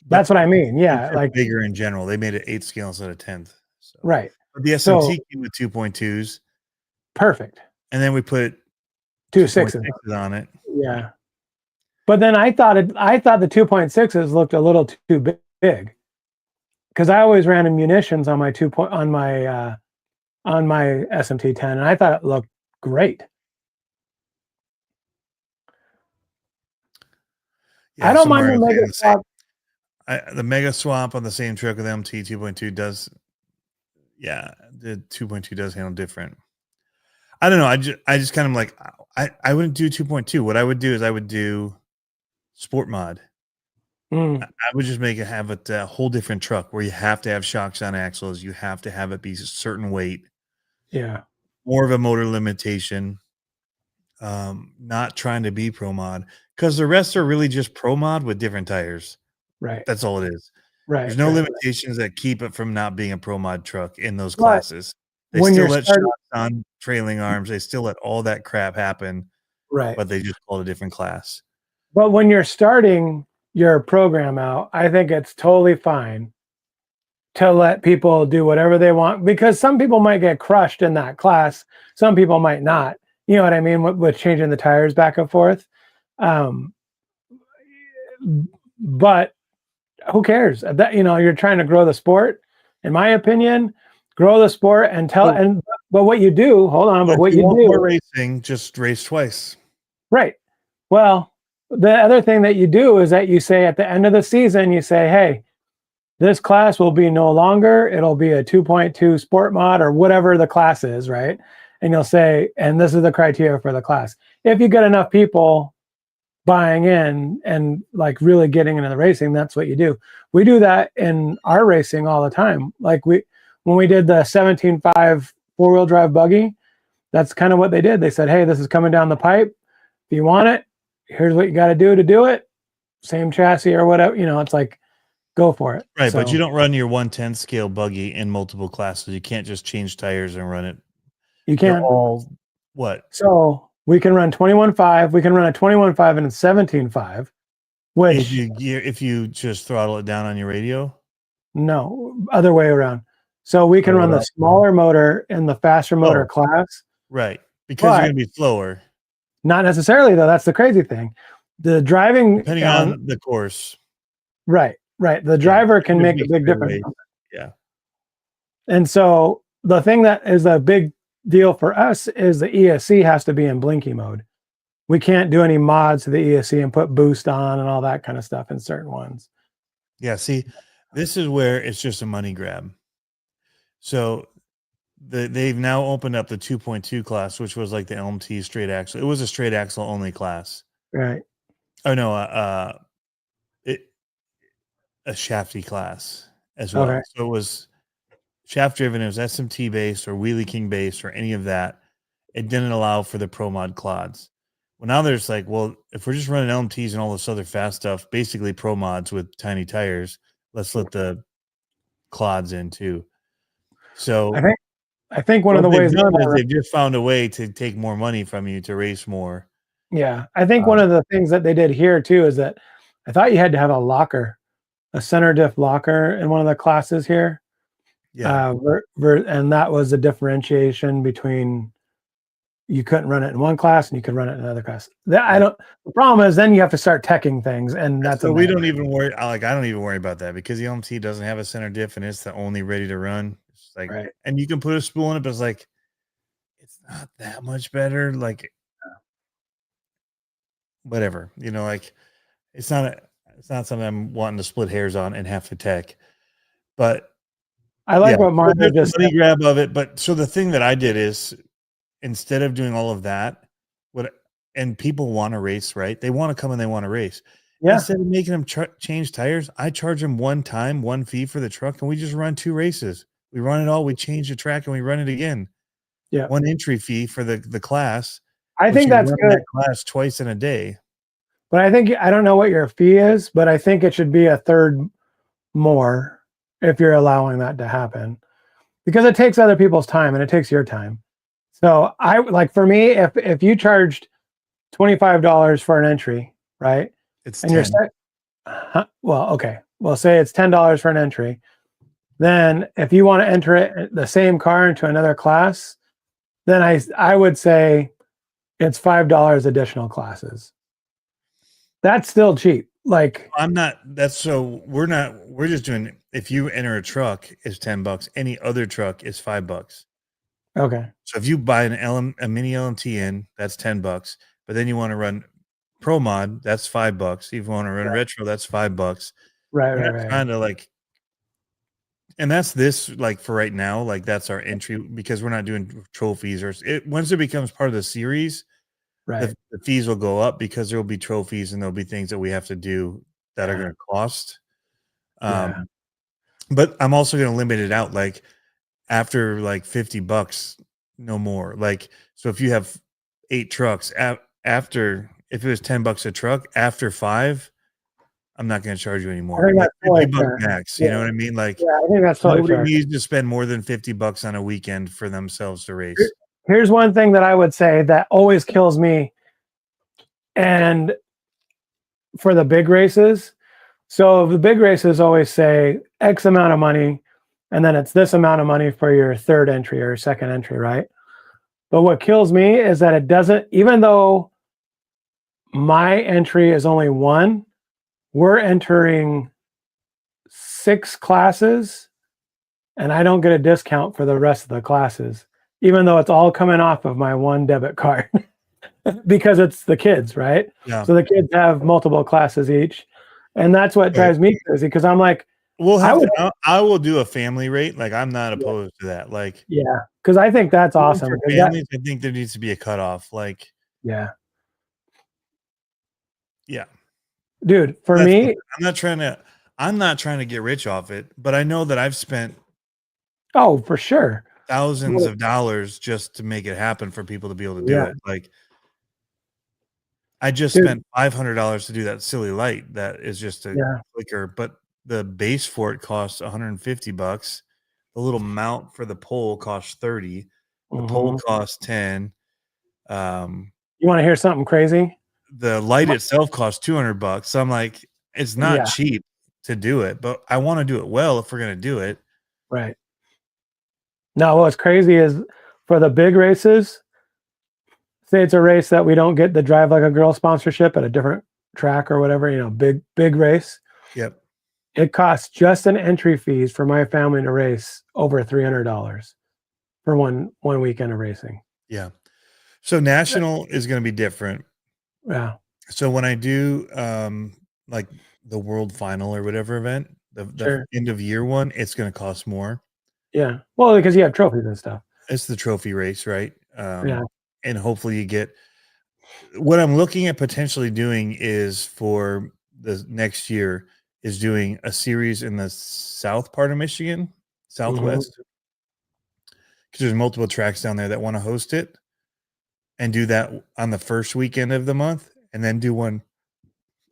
That's what I mean. Yeah, It's like bigger in general. They made it 8 scale instead of 10th. So right. but the So SMT came with 2.2s, perfect. and then we put 2.6s. 2.6s on it. Yeah. But then I thought the 2.6s looked a little too big. Because I always ran in munitions on my on my SMT10, and I thought it looked great. Yeah, I don't mind somewhere the Mega Swap. the Mega Swap on the same truck with MT 2.2 does, yeah, the 2.2 does handle different. I don't know. I just kind of like, I wouldn't do 2.2. What I would do is I would do sport mod. I would just make it have it a whole different truck where you have to have shocks on axles. You have to have it be a certain weight. Yeah. More of a motor limitation. Not trying to be pro mod because the rest are really just pro mod with different tires. Right. That's all it is. Right. There's no limitations that keep it from not being a pro mod truck in those But classes. They when still you're let starting, shocks on trailing arms. They still let all that crap happen, right. but they just call it a different class. But when you're starting your program out, I think it's totally fine to let people do whatever they want, because some people might get crushed in that class. Some people might not. You know what I mean? With changing the tires back and forth. But who cares? That, you know, you're trying to grow the sport. In my opinion, grow the sport and tell. But what you do, hold on. But what you want do, more racing, just race twice. right? Well, the other thing that you do is that you say at the end of the season, you say, hey, this class will be no longer, it'll be a 2.2 sport mod or whatever the class is, right? And you'll say, and this is the criteria for the class. If you get enough people buying in and like really getting into the racing, that's what you do. We do that in our racing all the time. Like when we did the 17.5 four-wheel drive buggy, that's kind of what they did. They said, hey, this is coming down the pipe. If you want it, here's what you got to do it. Same chassis or whatever, you know, it's like, go for it. Right, but you don't run your 1/10 scale buggy in multiple classes. You can't just change tires and run it. You can. They're all what? So we can run 21.5. We can run a 21.5 and a 17.5. Which if you just throttle it down on your radio? No, other way around. So we can run the smaller motor in the faster motor class. Right, because you're going to be slower. Not necessarily, though. That's the crazy thing. The driving, depending on the course. Right. The driver can make a big difference. Yeah. And so the thing that is a big deal for us is the ESC has to be in blinky mode. We can't do any mods to the ESC and put boost on and all that kind of stuff in certain ones. Yeah, see, this is where it's just a money grab. So they've now opened up the 2.2 class, which was like the LMT straight axle. It was a straight axle only class. Right. Oh no, a shafty class as well. Okay. So it was shaft driven, it was SMT based or Wheelie King based or any of that. It didn't allow for the pro mod clods. Well, now there's like, well, if we're just running LMTs and all this other fast stuff, basically pro mods with tiny tires, let's let the clods in too. So I think one of the ways they've just found a way to take more money from you to race more. Yeah, I think one of the things that they did here too is that I thought you had to have a locker, a center diff locker in one of the classes here. Yeah, and that was a differentiation between you couldn't run it in one class and you could run it in another class. The problem is then you have to start teching things, and that's so we don't even worry. I don't even worry about that because the LMT doesn't have a center diff and it's the only ready to run. It's like, right. And you can put a spool in it, but it's like it's not that much better. Like whatever, you know, like it's not something I'm wanting to split hairs on and have to tech. But I like what Mario just money grab of it. But so the thing that I did is instead of doing all of that, and people want to race, right? They want to come and they want to race. Yeah. Instead of making them change tires, I charge them one fee for the truck, and we just run 2 races. We run it all. We change the track and we run it again. Yeah. 1 entry fee for the class. I but think you're that's running good. that class twice in a day. But I don't know what your fee is, but I think it should be a third more if you're allowing that to happen, because it takes other people's time and it takes your time. So I like, for me, if you charged $25 for an entry, right? It's And you're 10. set, well, okay. Well, say it's $10 for an entry. Then if you want to enter it, the same car into another class, then I would say it's $5 additional classes. That's still cheap. Like, We're just doing, if you enter a truck, it's $10. Any other truck is $5. okay. So if you buy a mini LMT in, that's $10. But then you want to run Pro Mod, that's $5. If you want to run retro, that's $5. Right. We're not trying to like, and that's this, like, for right now, like that's our entry, because we're not doing trophies once it becomes part of the series, Right. the fees will go up because there will be trophies and there'll be things that we have to do that are going to cost. Yeah. But I'm also going to limit it out, like after like $50, no more. Like, so if you have 8 trucks, after, if it was $10 a truck, after 5, I'm not going to charge you anymore. I think Like that's totally $50 fair. max. You know what I mean? Like, Yeah, I think that's totally nobody fair. needs to spend more than $50 on a weekend for themselves to race. Here's one thing that I would say that always kills me, and for the big races. So the big races always say X amount of money, and then it's this amount of money for your third entry or second entry, right? But what kills me is that it doesn't, even though my entry is only 1, we're entering 6 classes, and I don't get a discount for the rest of the classes, even though it's all coming off of my 1 debit card because it's the kids, right? Yeah. So the kids have multiple classes each. And that's what drives me crazy, because I'm like, I will do a family rate. Like, I'm not opposed to that. Like, yeah, because I think that's awesome. For families, I think there needs to be a cutoff. Like, yeah, dude, for me, I'm not trying to get rich off it, but I know that I've spent for sure thousands of dollars just to make it happen for people to be able to do it. Like, I just spent $500 to do that silly light that is just a clicker, but the base for it costs $150. The little mount for the pole costs $30. The pole costs $10. You want to hear something crazy? The light itself costs $200. So I'm like, it's not cheap to do it, but I want to do it well if we're going to do it. Right. Now, what's crazy is for the big races, say it's a race that we don't get the Drive Like a Girl sponsorship at a different track or whatever, big race. Yep. It costs just an entry fees for my family to race over $300 for one weekend of racing. Yeah. So national is going to be different. Yeah. So when I do like the world final or whatever event, the end of year one, it's going to cost more. Yeah. Well, because you have trophies and stuff. It's the trophy race, right? Yeah. And hopefully you get, what I'm looking at potentially doing is for the next year is doing a series in the south part of Michigan, Southwest, because there's multiple tracks down there that want to host it, and do that on the first weekend of the month, and then do one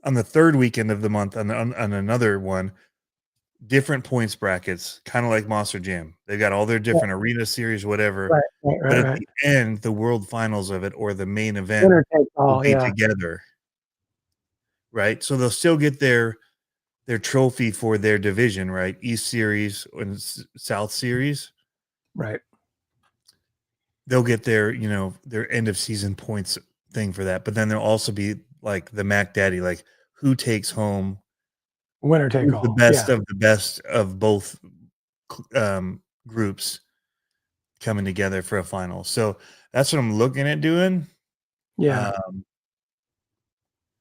on the third weekend of the month on another one. Different points brackets, kind of like Monster Jam. They got all their different arena series, whatever. Right, but at the end, the world finals of it or the main event will be together. Right. So they'll still get their trophy for their division, right? East Series and South Series. Right. They'll get their end of season points thing for that. But then there'll also be like the Mac Daddy, like who takes home winner take all, the best of the best of both groups coming together for a final. So that's what I'm looking at doing. Yeah.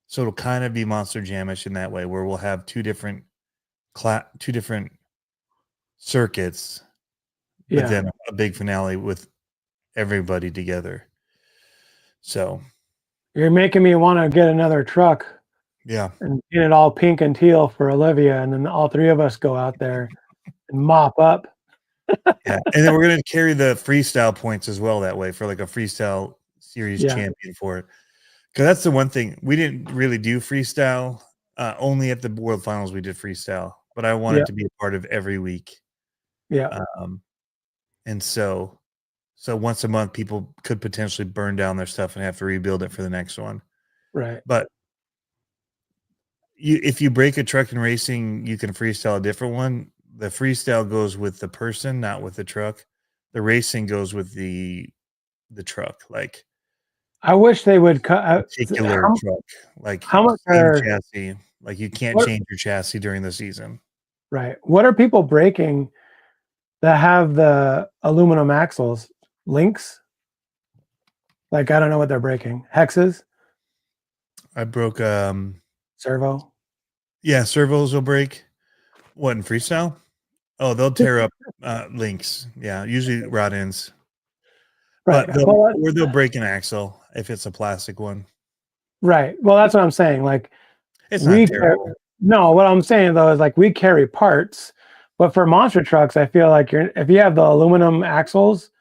So it'll kind of be Monster Jamish in that way, where we'll have two different circuits, but then a big finale with everybody together. So you're making me want to get another truck. Yeah. And get it all pink and teal for Olivia, and then all 3 of us go out there and mop up. Yeah, and then we're gonna carry the freestyle points as well that way for like a freestyle series Yeah. champion for it. Because that's the one thing we didn't really do freestyle. Only at the World Finals we did freestyle, but I Yeah. wanted to be a part of every week. Yeah. And so once a month, people could potentially burn down their stuff and have to rebuild it for the next one. Right. But if you break a truck in racing, you can freestyle a different one. The freestyle goes with the person, not with the truck. The racing goes with the truck, like I wish they would cut out particular truck, like how much same are chassis. Like you can't what, change your chassis during the season. right. What are people breaking that have the aluminum axles? Links? Like I don't know what they're breaking. Hexes? I broke Servo? yeah, servos will break. What in freestyle? Oh, they'll tear up links. Yeah, usually rod ends. Right. But Well, they'll break an axle if it's a plastic one. right. Well, that's what I'm saying. Like It's not terrible. no, what I'm saying though is like we carry parts, but for monster trucks, I feel like if you have the aluminum axles,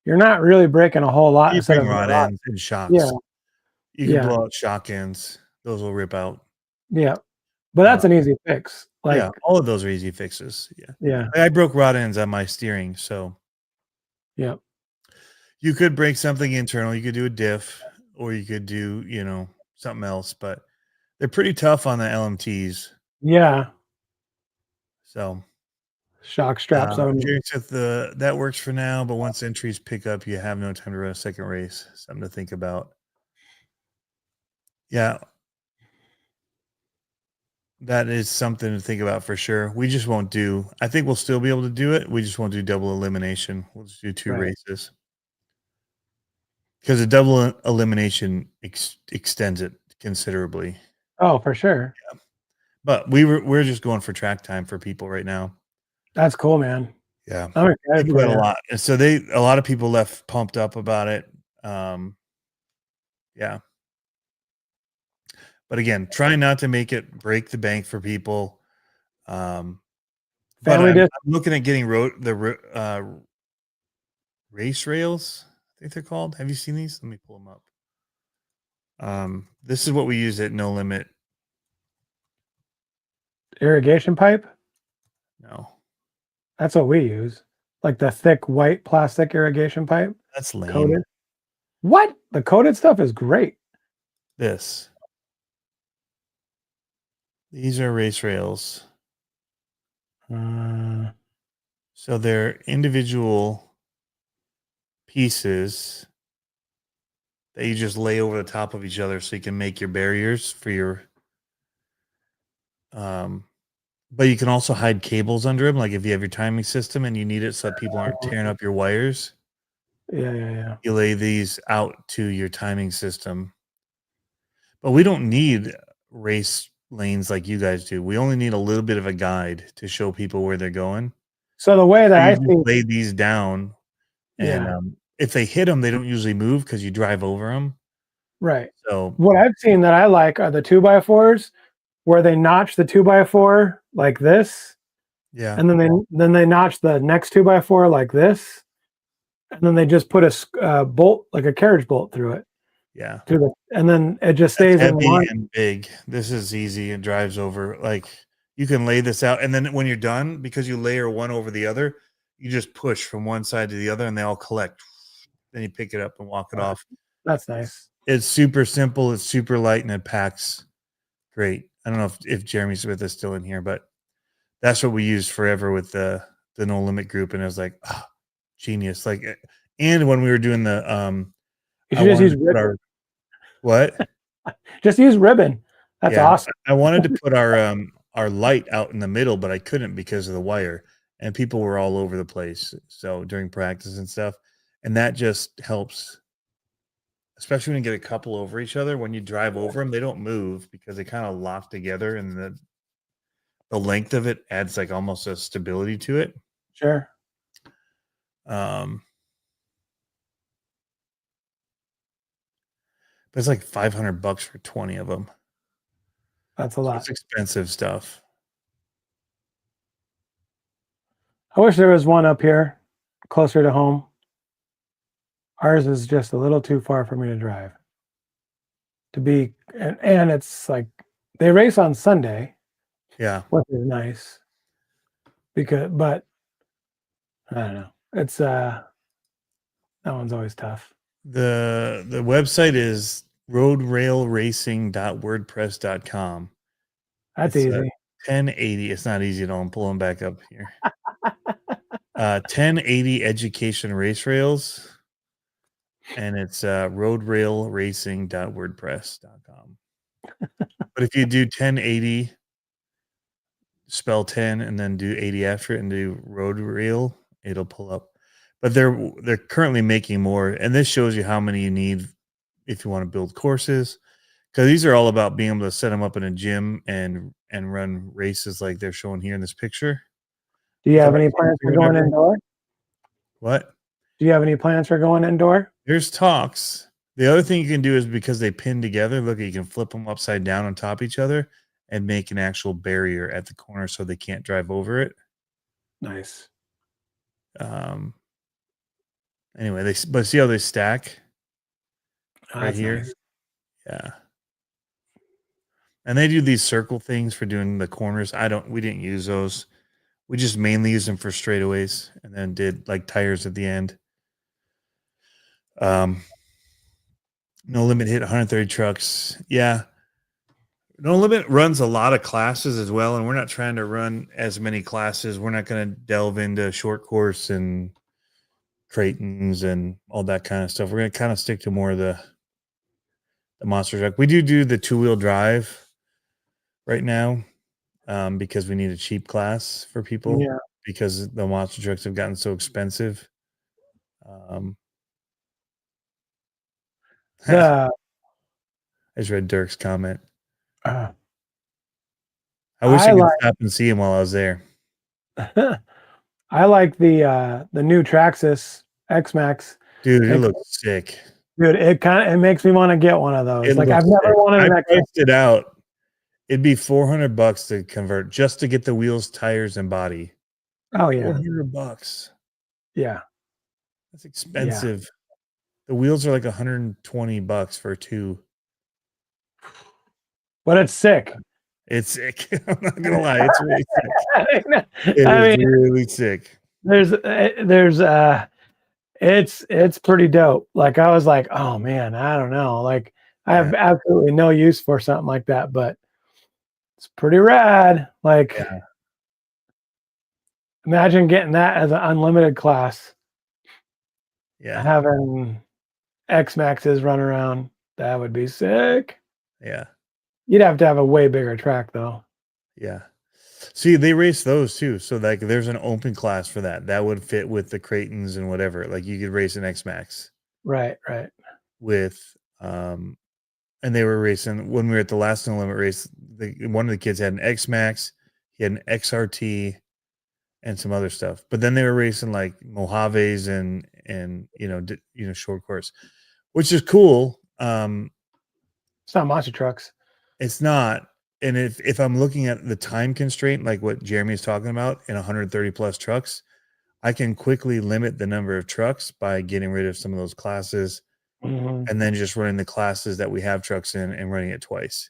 you're not really breaking a whole lot You instead bring of rod ends and shocks. yeah, You can yeah, blow out shock ends. Those will rip out. yeah. But that's an easy fix. Like Yeah, all of those are easy fixes. Yeah. yeah, I broke rod ends on my steering, so yeah, you could break something internal. You could do a diff, or you could do, something else, but they're pretty tough on the LMTs. yeah. So Shock straps on. Jerry said that works for now, but once entries pick up, you have no time to run a second race. Something to think about. Yeah. That is something to think about for sure. We just won't do. I think we'll still be able to do it. We just won't do double elimination. We'll just do two Right. races because a double elimination extends it considerably. Oh, for sure. Yeah. But we're just going for track time for people right now. That's cool, man. Yeah, I'm excited people for got you. a lot, and so a lot of people left pumped up about it. Yeah. But again, try not to make it break the bank for people. But I'm looking at getting race rails. I think they're called. Have you seen these? Let me pull them up. This is what we use at No Limit. Irrigation pipe? No. That's what we use. Like the thick white plastic irrigation pipe. That's lame. Coated. What? The coated stuff is great. These are race rails. So they're individual pieces that you just lay over the top of each other so you can make your barriers for your but you can also hide cables under them, like if you have your timing system and you need it so that people aren't tearing up your wires. Yeah. You lay these out to your timing system. But we don't need race lanes like you guys do. We only need a little bit of a guide to show people where they're going. So the way that I see, lay these down, and if they hit them, they don't usually move because you drive over them. Right. So what I've seen that I like are the 2x4s where they notch the 2x4 like this. Yeah. And then they notch the next 2x4 like this. And then they just put a bolt, like a carriage bolt through it. Yeah. And then it just stays in heavy and big. This is easy and drives over. Like you can lay this out. And then when you're done, because you layer one over the other, you just push from one side to the other and they all collect. Then you pick it up and walk it off. That's nice. It's super simple. It's super light and it packs great. I don't know if Jeremy Smith is still in here, but that's what we used forever with the No Limit group. And it was like, oh, genius. Like, and when we were doing the, you should just use ribbon. What? Just use ribbon. That's awesome. I wanted to put our light out in the middle, but I couldn't because of the wire. And people were all over the place. So during practice and stuff. And that just helps, especially when you get a couple over each other. When you drive over them, they don't move because they kind of lock together, and the length of it adds like almost a stability to it. Sure. But it's like $500 for 20 of them. That's a lot. It's expensive stuff. I wish there was one up here closer to home. Ours is just a little too far for me to drive. And it's like they race on Sunday, Yeah. which is nice. But I don't know. It's that one's always tough. The website is roadrailracing.wordpress.com. That's It's easy. 1080. It's not easy at all. I'm pulling back up here. 1080 Education Race Rails. And it's roadrailracing.wordpress.com. But if you do 1080, spell 10 and then do 80 after it and do road rail, it'll pull up. But they're currently making more, and this shows you how many you need if you want to build courses, because these are all about being able to set them up in a gym and run races like they're showing here in this picture. Do you have any plans for going indoor? What? Do you have any plans for going indoor? There's talks. The other thing you can do is, because they pin together, look, you can flip them upside down on top of each other and make an actual barrier at the corner so they can't drive over it. Nice. Anyway, but see how they stack right here? Nice. Yeah. And they do these circle things for doing the corners. We didn't use those. We just mainly use them for straightaways, and then did like tires at the end. No Limit hit 130 trucks. Yeah. No Limit runs a lot of classes as well, and we're not trying to run as many classes. We're not going to delve into short course and Creightons and all that kind of stuff. We're going to kind of stick to more of the monster truck. We do the 2-wheel drive right now, because we need a cheap class for people. Yeah. Because the monster trucks have gotten so expensive. I just read Dirk's comment. I wish I could stop and see him while I was there. I like the new Traxxas X-Max. Dude, it looks sick. Dude, it makes me want to get one of those. Like, I've never wanted an X-Max. I priced it out. It'd be $400 to convert, just to get the wheels, tires, and body. Oh yeah, $400. Yeah, that's expensive. Yeah. The wheels are like $120 for 2. But it's sick. It's sick. I'm not gonna lie, it's really sick. It's really sick. It's pretty dope. Like, I was like, oh man, I don't know. Like, I have absolutely no use for something like that, but it's pretty rad. Like, imagine getting that as an unlimited class. Yeah. Having X-Maxes run around. That would be sick. Yeah. You'd have to have a way bigger track though. Yeah. See, they race those too. So like, there's an open class for that. That would fit with the Creightons and whatever. Like, you could race an X-Max. Right. With and they were racing when we were at the last No Limit race. One of the kids had an X-Max, he had an XRT, and some other stuff. But then they were racing like Mojaves and short course, which is cool. It's not monster trucks. It's not. And if I'm looking at the time constraint, like what Jeremy's talking about, in 130 plus trucks, I can quickly limit the number of trucks by getting rid of some of those classes, and then just running the classes that we have trucks in and running it twice.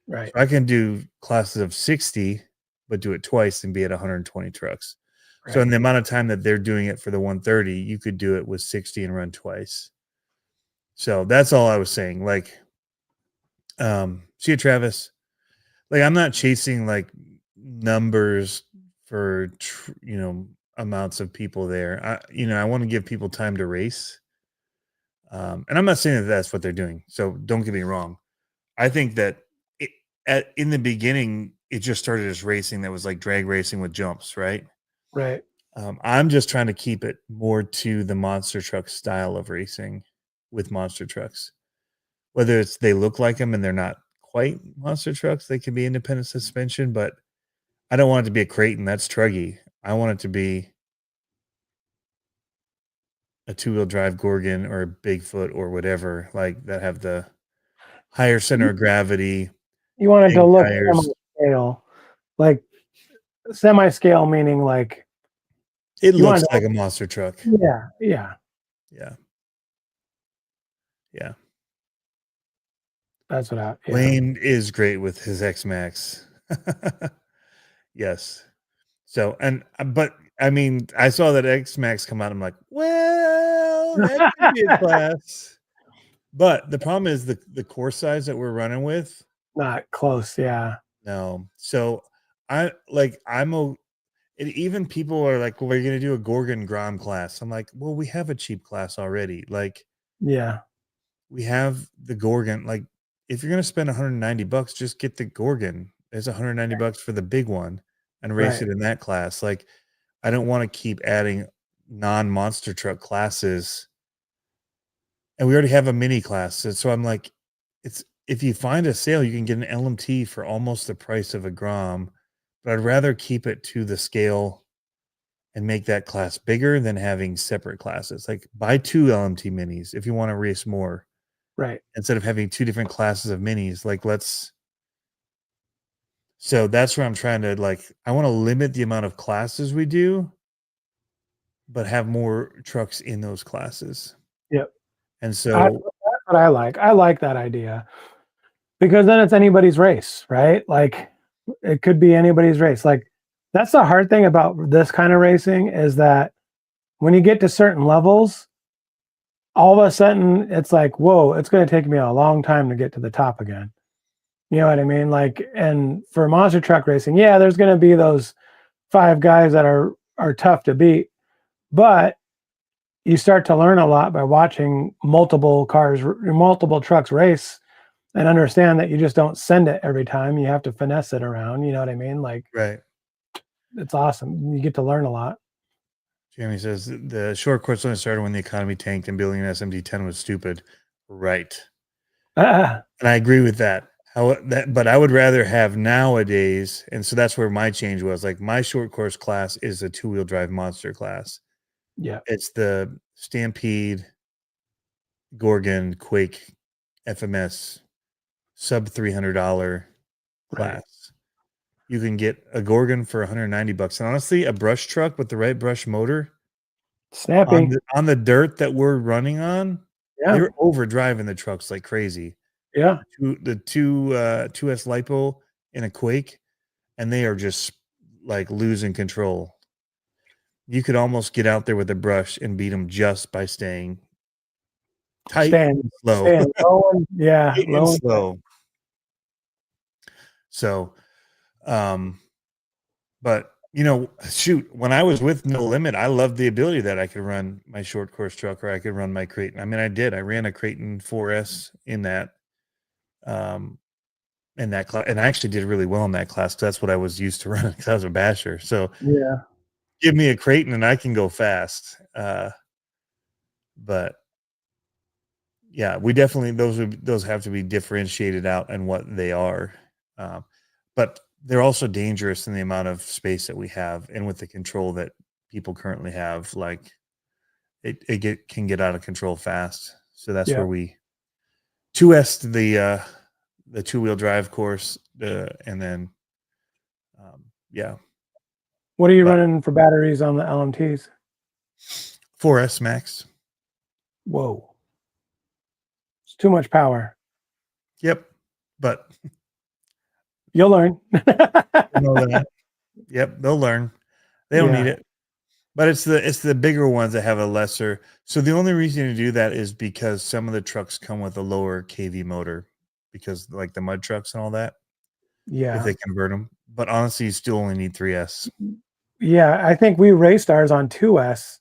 Right. So I can do classes of 60, but do it twice and be at 120 trucks. Right. So in the amount of time that they're doing it for the 130, you could do it with 60 and run twice. So that's all I was saying. Like, see you, Travis. Like, I'm not chasing like numbers for amounts of people there. I want to give people time to race. And I'm not saying that that's what they're doing. So don't get me wrong. I think that in the beginning, it just started as racing that was like drag racing with jumps, right? Right. I'm just trying to keep it more to the monster truck style of racing with monster trucks. Whether it's they look like them and they're not quite monster trucks, they can be independent suspension, but I don't want it to be a Creighton. That's truggy. I want it to be a 2-wheel drive Gorgon or a Bigfoot or whatever, like that have the higher center of gravity. You want it to look semi-scale, like semi-scale, meaning like It You looks wanted like a monster truck. Yeah. Yeah. Yeah. That's what I, yeah. Wayne is great with his X-Max. Yes. So, but I mean, I saw that X-Max come out. I'm like, well, that could be a class. But the problem is the core size that we're running with. Not close. Yeah. No. So I'm and even people are like, well, we're going to do a Gorgon Grom class. I'm like, well, we have a cheap class already. Like, Yeah. we have the Gorgon. Like, if you're going to spend $190, just get the Gorgon. It's $190 for the big one and race Right. it in that class. Like, I don't want to keep adding non-monster truck classes. And we already have a mini class. So I'm like, it's if you find a sale, you can get an LMT for almost the price of a Grom. But I'd rather keep it to the scale and make that class bigger than having separate classes. Like, buy 2 LMT minis if you want to race more Right. instead of having 2 different classes of minis. Like, so that's where I'm trying to, like, I want to limit the amount of classes we do, but have more trucks in those classes. Yep. And That's so, what I like. I like that idea because then it's anybody's race, right? Like it could be anybody's race. Like that's the hard thing about this kind of racing is that when you get to certain levels, all of a sudden it's like, whoa, it's going to take me a long time to get to the top again. You know what I mean? Like, and for monster truck racing, yeah, there's going to be those 5 guys that are tough to beat, but you start to learn a lot by watching multiple trucks race and understand that you just don't send it every time. You have to finesse it around. You know what I mean? Like, right. it's awesome. You get to learn a lot. Jeremy says the short course only started when the economy tanked and building an SMD10 was stupid. Right. And I agree with that. But I would rather have nowadays, and so that's where my change was. Like, my short course class is a 2-wheel drive monster class. Yeah. It's the Stampede, Gorgon, Quake, FMS, sub $300 class. Right. You can get a Gorgon for $190. And honestly, a brush truck with the right brush motor Snappy. on the dirt that we're running on, Yeah. they're overdriving the trucks like crazy. Yeah. The 2S LiPo in a Quake, and they are just like losing control. You could almost get out there with a brush and beat them just by staying tight, slow, Staying low and, yeah, tight and low and slow. So, but you know, shoot, when I was with No Limit, I loved the ability that I could run my short course truck or I could run my Creighton. I mean, I did. I ran a Creighton 4S in that class, and I actually did really well in that class because that's what I was used to running because I was a basher. So yeah. give me a Creighton and I can go fast. But yeah, we definitely those have to be differentiated out and what they are. But they're also dangerous in the amount of space that we have and with the control that people currently have. Like it can get out of control fast. So that's Yeah. where we 2S the 2-wheel drive course, and then yeah. What are you running for batteries on the LMTs? 4S Max. Whoa. It's too much power. Yep. But You'll learn. you know that. Yep, they'll learn. They don't need it. But it's the bigger ones that have a lesser. So the only reason to do that is because some of the trucks come with a lower KV motor, because like the mud trucks and all that. Yeah. If they convert them, but honestly, you still only need 3S. Yeah, I think we raced ours on 2S,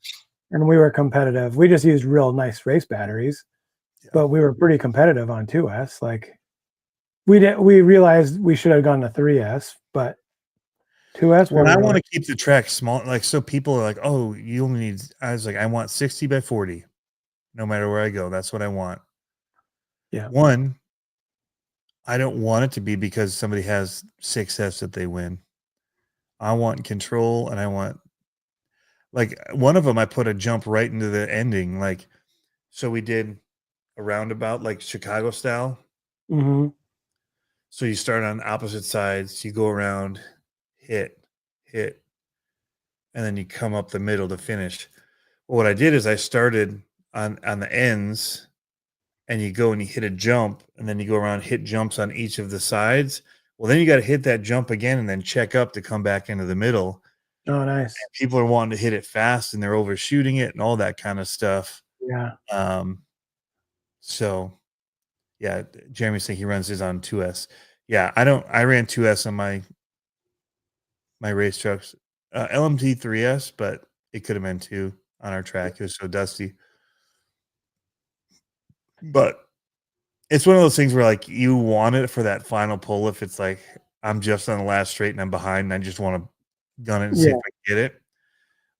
and we were competitive. We just used real nice race batteries, but we were pretty competitive on 2S. Like we realized we should have gone to 3S, but 2S. Well, I want to keep the track small, like so people are like, "Oh, you only need." I was like, "I want 60 by 40, no matter where I go. That's what I want." Yeah. One, I don't want it to be because somebody has 6S that they win. I want control, and I want, like, one of them. I put a jump right into the ending, like, so we did a roundabout, like Chicago style. Mm-hmm. So you start on opposite sides, you go around, hit, and then you come up the middle to finish. Well, what I did is I started on the ends, and you go and you hit a jump, and then you go around, hit jumps on each of the sides. Well, then you got to hit that jump again and then check up to come back into the middle. Oh, nice. People are wanting to hit it fast and they're overshooting it and all that kind of stuff. Yeah. So yeah, Jeremy saying he runs his on 2S. Yeah, I ran 2S on my race trucks. LMT 3S, but it could have been 2 on our track. It was so dusty. But it's one of those things where like you want it for that final pull. If it's like I'm just on the last straight and I'm behind and I just want to gun it and see if I can get it.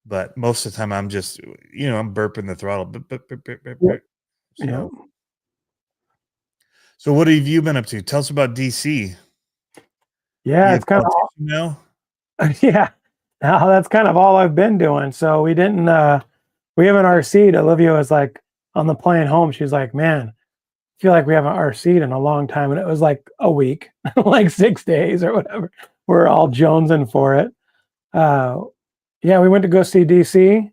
But most of the time I'm just, I'm burping the throttle. So what have you been up to? Tell us about DC. Yeah, it's kind of now. Yeah, now that's kind of all I've been doing. So we didn't. We haven't RC'd. Olivia was like on the plane home. She's like, "Man, I feel like we haven't RC'd in a long time," and it was like a week, like 6 days or whatever. We're all jonesing for it. Yeah, we went to go see DC.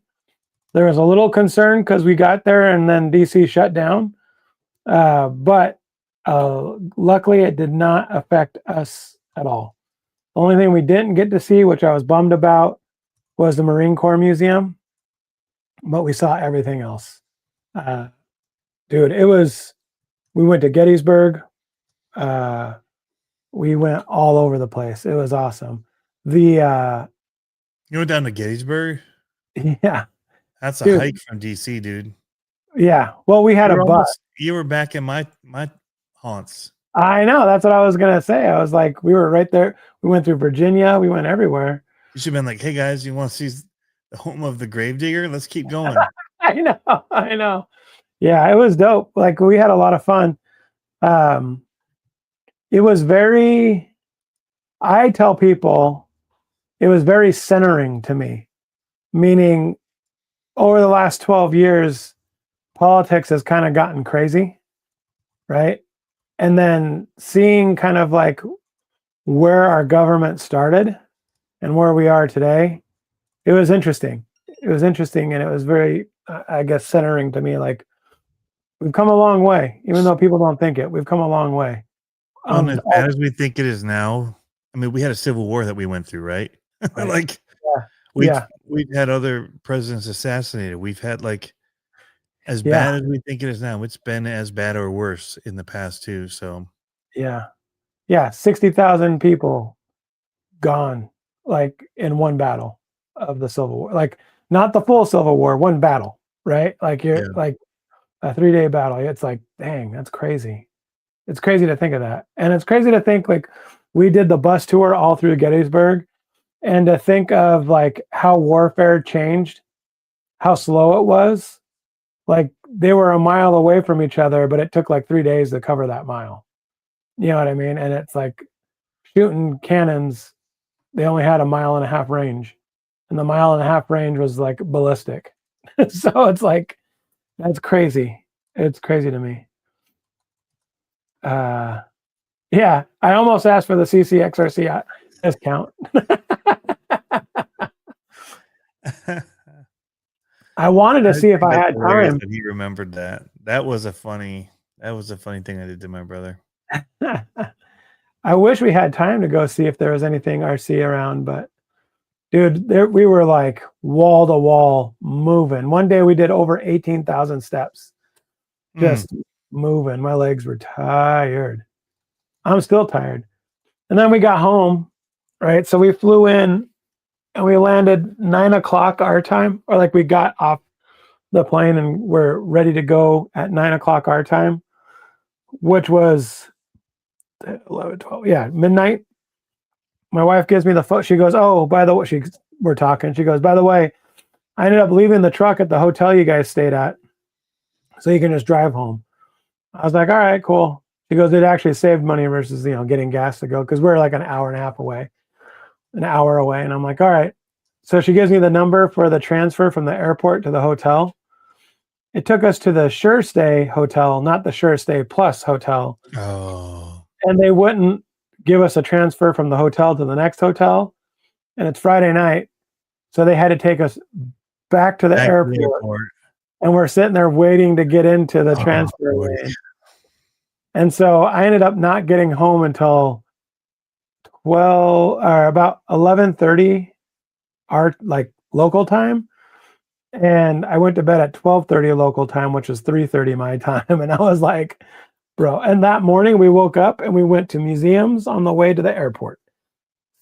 There was a little concern because we got there and then DC shut down. But luckily it did not affect us at all. The only thing we didn't get to see, which I was bummed about, was the Marine Corps Museum. But we saw everything else. Dude, we went to Gettysburg. We went all over the place. It was awesome. You went down to Gettysburg? Yeah. That's a hike from DC, dude. Yeah. Well, we had a bus. You were back in my haunts. I know. That's what I was going to say. I was like, we were right there. We went through Virginia. We went everywhere. You should have been like, hey, guys, you want to see the home of the gravedigger? Let's keep going. I know. Yeah, it was dope. Like, we had a lot of fun. It was I tell people, it was very centering to me, meaning over the last 12 years, politics has kind of gotten crazy, right? And then seeing kind of like where our government started and where we are today, it was interesting. It was interesting, and it was very, I guess, centering to me. Like, we've come a long way, even though people don't think it. We've come a long way. As bad as we think it is now, I mean, we had a civil war that we went through, right? Like, we've had other presidents assassinated. We've had like, as bad as we think it is now, it's been as bad or worse in the past too. So yeah, 60,000 people gone, like in one battle of the Civil War. Like, not the full Civil War, one battle, right? Like like a 3-day battle. It's like, dang, that's crazy. It's crazy to think of that, and it's crazy to think like we did the bus tour all through Gettysburg. And to think of like how warfare changed, how slow it was, like they were a mile away from each other, but it took like 3 days to cover that mile. You know what I mean? And it's like shooting cannons. They only had a 1.5 mile range, and the 1.5 mile range was like ballistic. So it's like, that's crazy. It's crazy to me. Yeah, I almost asked for the CCXRC discount. I wanted to see if I had time. He remembered that. That was a funny thing I did to my brother. I wish we had time to go see if there was anything RC around, but dude, we were like wall to wall moving. One day we did over 18,000 steps, just moving. My legs were tired. I'm still tired. And then we got home, right? So we flew in and we landed 9 o'clock our time, or like we got off the plane and we're ready to go at 9 o'clock our time, which was 11, 12, midnight. My wife gives me the phone. She goes, oh, by the way, we're talking. She goes, by the way, I ended up leaving the truck at the hotel you guys stayed at, so you can just drive home. I was like, all right, cool. She goes, it actually saved money versus, getting gas to go, because we're like an hour away. And I'm like, all right. So she gives me the number for the transfer from the airport to the hotel. It took us to the Sure Stay hotel, not the Sure Stay Plus hotel. Oh. And they wouldn't give us a transfer from the hotel to the next hotel. And it's Friday night. So they had to take us back to the Back to airport, the airport. and we're sitting there waiting to get into the Oh, transfer boy. lane. And so I ended up not getting home until 12 or about 11:30 our like local time. And I went to bed at 12:30 local time, which is 3:30 my time. And I was like, bro. And that morning we woke up and we went to museums on the way to the airport.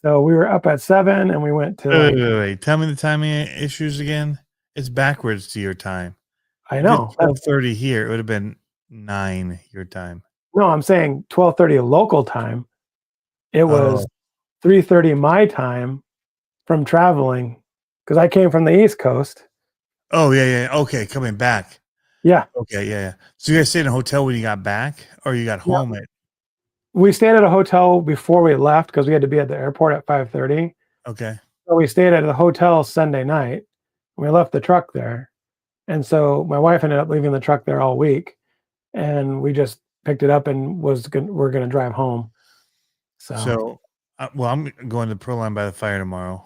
So we were up at 7 and we went to Wait. Tell me the timing issues again. It's backwards to your time. I If know. it's 12:30 here, it would have been 9 your time. No, I'm saying 12:30 local time. It was Oh. 3:30 my time from traveling because I came from the East Coast. Oh, yeah. Okay, coming back. Yeah. Okay, yeah. So you guys stayed in a hotel when you got back, or you got home at? We stayed at a hotel before we left because we had to be at the airport at 5:30. Okay. So we stayed at the hotel Sunday night. We left the truck there. And so my wife ended up leaving the truck there all week. And we just picked it up and we're going to drive home. So, well, I'm going to Proline by the Fire tomorrow,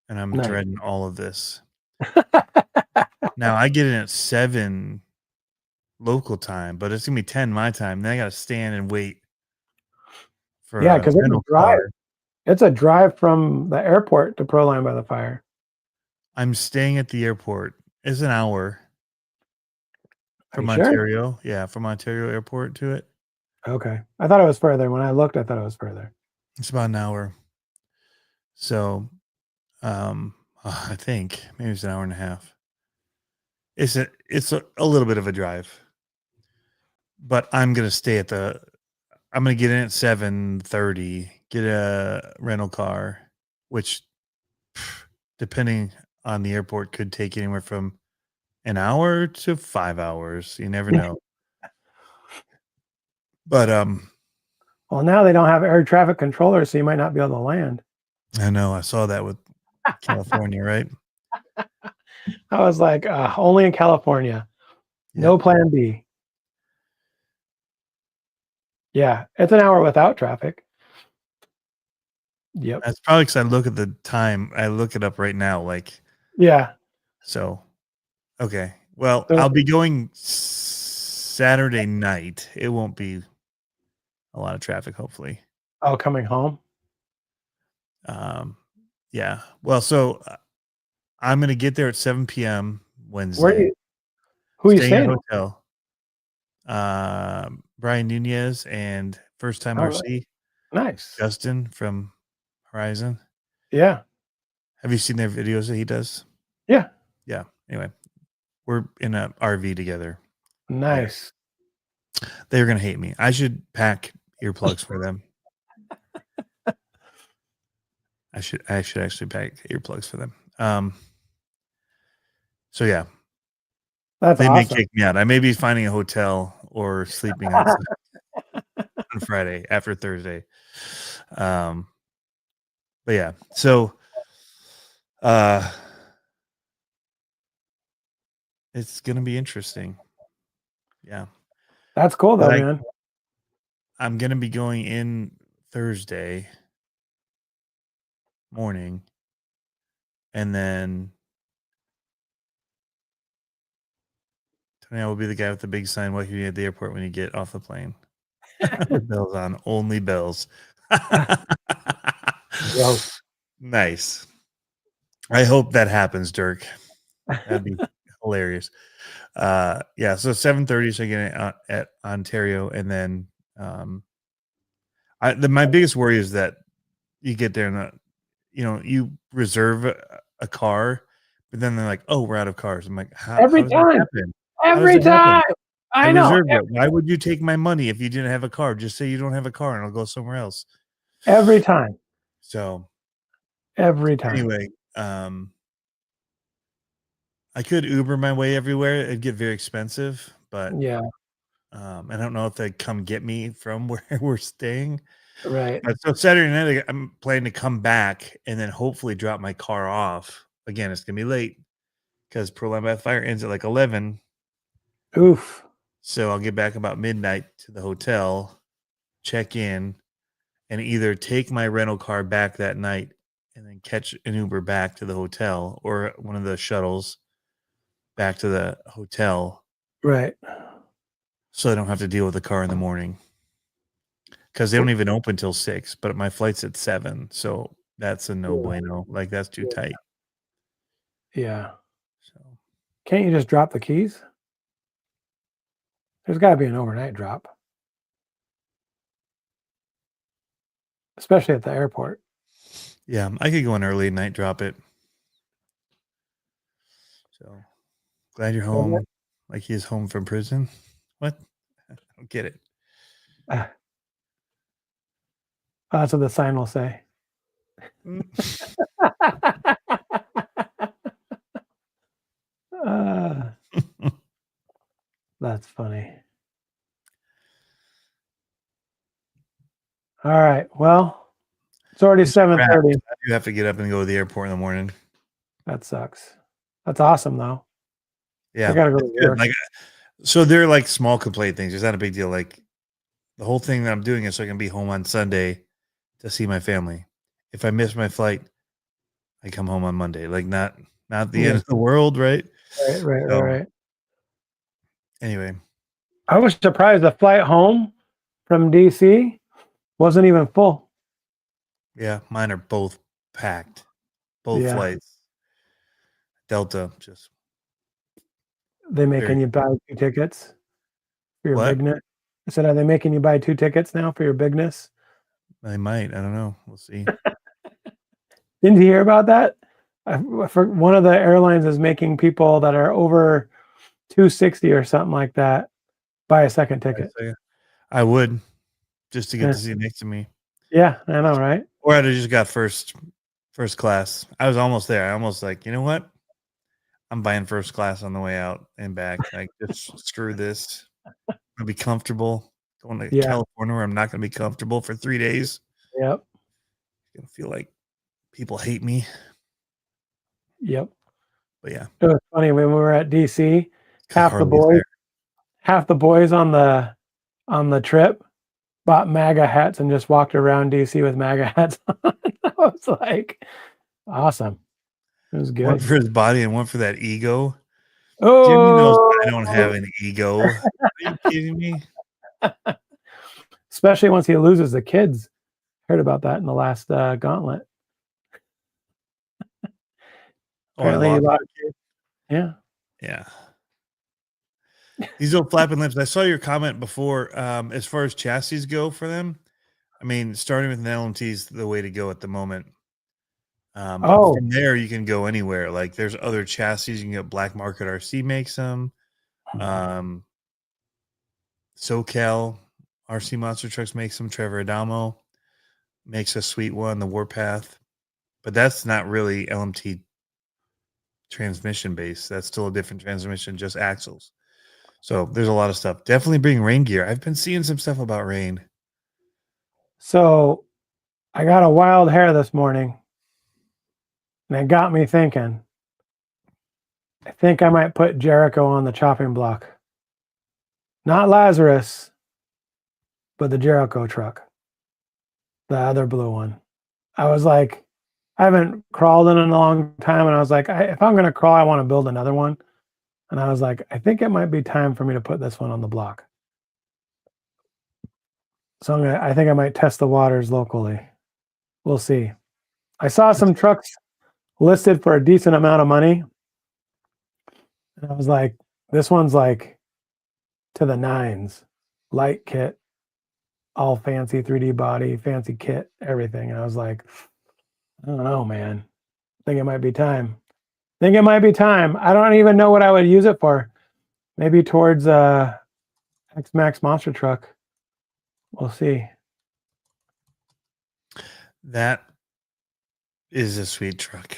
and I'm Nice. dreading all of this. Now I get in at 7 local time, but it's gonna be 10 my time. Then I gotta stand and wait for Yeah, a because it's a rental drive. car. It's a drive from the airport to Proline by the Fire. I'm staying at the airport. It's an hour Are from you sure? Ontario. Yeah, from Ontario Airport to it. Okay. I thought it was further. When I looked, I thought it was further. It's about an hour. So, I think maybe it's an hour and a half. It's a little bit of a drive, but I'm gonna stay at the. I'm gonna get in at 7:30. Get a rental car, which, depending on the airport, could take anywhere from an hour to 5 hours. You never know. But Well, now they don't have air traffic controllers, so you might not be able to land. I know I saw that with California, right? I was like, only in California. No Yep. plan B. Yeah, it's an hour without traffic. Yep. That's probably because I look at the time. I look it up right now. Like, Yeah. so, okay. Well, So- I'll be going Saturday night. It won't be a lot of traffic, hopefully. Oh, coming home? Yeah. Well, so I'm going to get there at 7 p.m. Wednesday. Who are you Staying staying in a with? hotel. Brian Nunez and First Time Oh, RC nice. Justin from Horizon. Yeah. Have you seen their videos that he does? Yeah. Yeah. Anyway, we're in a RV together. Nice. They're gonna hate me. I should pack earplugs for them. I should actually pack earplugs for them. So yeah, That's they may awesome. kick me out. I may be finding a hotel or sleeping outside on Friday after Thursday. But yeah, so it's gonna be interesting. Yeah. That's cool though, But man. I'm gonna be going in Thursday morning, and then Tony, I will be the guy with the big sign waiting at the airport when you get off the plane. The bells on, only bells. Yo. Nice. I hope that happens, Dirk. That'd be hilarious. Yeah. So 7:30. So again at Ontario, and then my biggest worry is that you get there and you reserve a car, but then they're like, "Oh, we're out of cars." I'm like, "How Every does that time. happen? Every time. I I know. reserved it. Why would you take my money if you didn't have a car? Just say you don't have a car, and I'll go somewhere else." Every time. So Every time. anyway, I could Uber my way everywhere. It'd get very expensive, but Yeah. I don't know if they'd come get me from where we're staying. Right. But so Saturday night, I'm planning to come back and then hopefully drop my car off. Again, it's gonna be late because Proline by the Fire ends at like 11. Oof. So I'll get back about midnight to the hotel, check in, and either take my rental car back that night and then catch an Uber back to the hotel or one of the shuttles back to the hotel, Right. so I don't have to deal with the car in the morning. Because they don't even open till 6, but my flight's at 7, so that's a no bueno. Like, that's too tight. Yeah. So Can't you just drop the keys? There's got to be an overnight drop, especially at the airport. yeah, I could go in early at night, drop it. So glad you're home. Like he is home from prison. What? I don't get it. That's what the sign will say. That's funny. All right. Well, it's already 7:30. You have to get up and go to the airport in the morning. That sucks. That's awesome, though. Yeah, I gotta go to work. like, so they're like small complaint things. It's not a big deal. Like the whole thing that I'm doing is so I can be home on Sunday to see my family. If I miss my flight, I come home on Monday. Like not the end of the world, right? Right. Anyway, I was surprised the flight home from DC wasn't even full. yeah, mine are both packed. Both flights. Delta just. They making you buy 2 tickets for your bigness? I said, are they making you buy 2 tickets now for your bigness? They might. I don't know. We'll see. Didn't you hear about that? For one of the airlines is making people that are over 260 or something like that buy a second ticket. I would, just to get to see next to me. Yeah, I know, right? Or I'd have just got first class. I was almost there. I almost like, you know what? I'm buying first class on the way out and back. Like, just screw this. I'm gonna be comfortable going to California where I'm not gonna be comfortable for 3 days. Yep. Gonna feel like people hate me. Yep. But yeah, it was funny when we were at DC. Half the boys on the trip bought MAGA hats and just walked around DC with MAGA hats on. I was like, awesome. It was good. One for his body and one for that ego. Oh, Jimmy knows I don't have an ego. Are you kidding me? Especially once he loses the kids. Heard about that in the last gauntlet. Apparently he lost kids. Yeah. Yeah. These little flapping lips. I saw your comment before. As far as chassis go for them, I mean, starting with an LMT is the way to go at the moment. But from there, you can go anywhere. Like there's other chassis. You can get Black Market RC makes them. SoCal RC Monster Trucks makes them. Trevor Adamo makes a sweet one, the Warpath. But that's not really LMT transmission based. That's still a different transmission, just axles. So there's a lot of stuff. Definitely bring rain gear. I've been seeing some stuff about rain. So I got a wild hair this morning. And it got me thinking. I think I might put Jericho on the chopping block. Not Lazarus, but the Jericho truck. The other blue one. I was like, I haven't crawled in a long time. And I was like, if I'm going to crawl, I want to build another one. And I was like, I think it might be time for me to put this one on the block. So I think I might test the waters locally. We'll see. I saw some trucks listed for a decent amount of money. And I was like, this one's like to the nines. Light kit, all fancy 3D body, fancy kit, everything. And I was like, I don't know, man. I think it might be time. I don't even know what I would use it for. Maybe towards X-Max monster truck. We'll see. That is a sweet truck.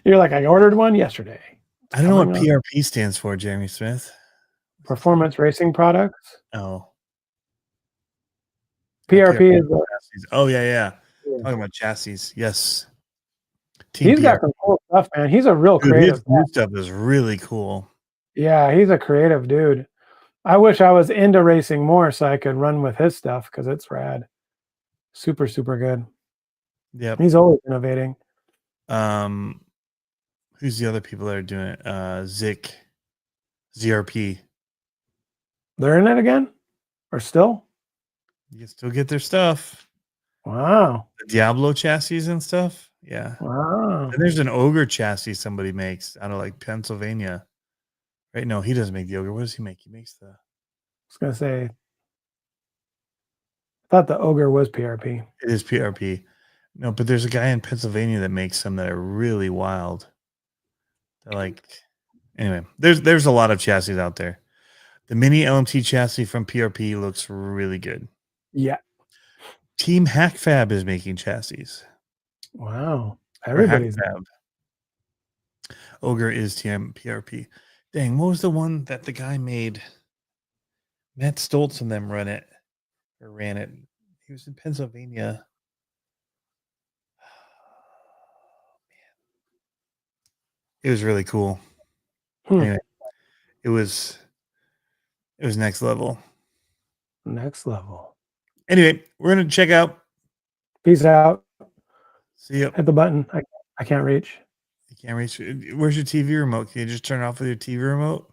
You're like, I ordered one yesterday. I don't know what PRP stands for, Jeremy Smith. Performance Racing Products. Oh. PRP is. Oh, yeah. Talking about chassis. Yes. He's got some cool stuff, man. He's a real creative. His new stuff is really cool. Yeah, he's a creative dude. I wish I was into racing more so I could run with his stuff because it's rad. Super, super good. Yep. He's always innovating. Who's the other people that are doing it? ZRP. They're in it again? Or still? You can still get their stuff. Wow. The Diablo chassis and stuff. Yeah. Wow. And there's an ogre chassis somebody makes out of like Pennsylvania. Right? No, he doesn't make the ogre. What does he make? He makes the. I was going to say, I thought the ogre was PRP. It is PRP. No, but there's a guy in Pennsylvania that makes some that are really wild. They're like, anyway, there's a lot of chassis out there. The mini LMT chassis from PRP looks really good. Yeah. Team HackFab is making chassis. Wow. For Everybody's. HackFab. Ogre is Team PRP. Dang, what was the one that the guy made? Matt Stoltz and them ran it. He was in Pennsylvania. It was really cool. Anyway, it was next level. Next level. Anyway, we're gonna check out. Peace out. See you. Hit the button. I can't reach. You can't reach. Where's your TV remote? Can you just turn it off with your TV remote?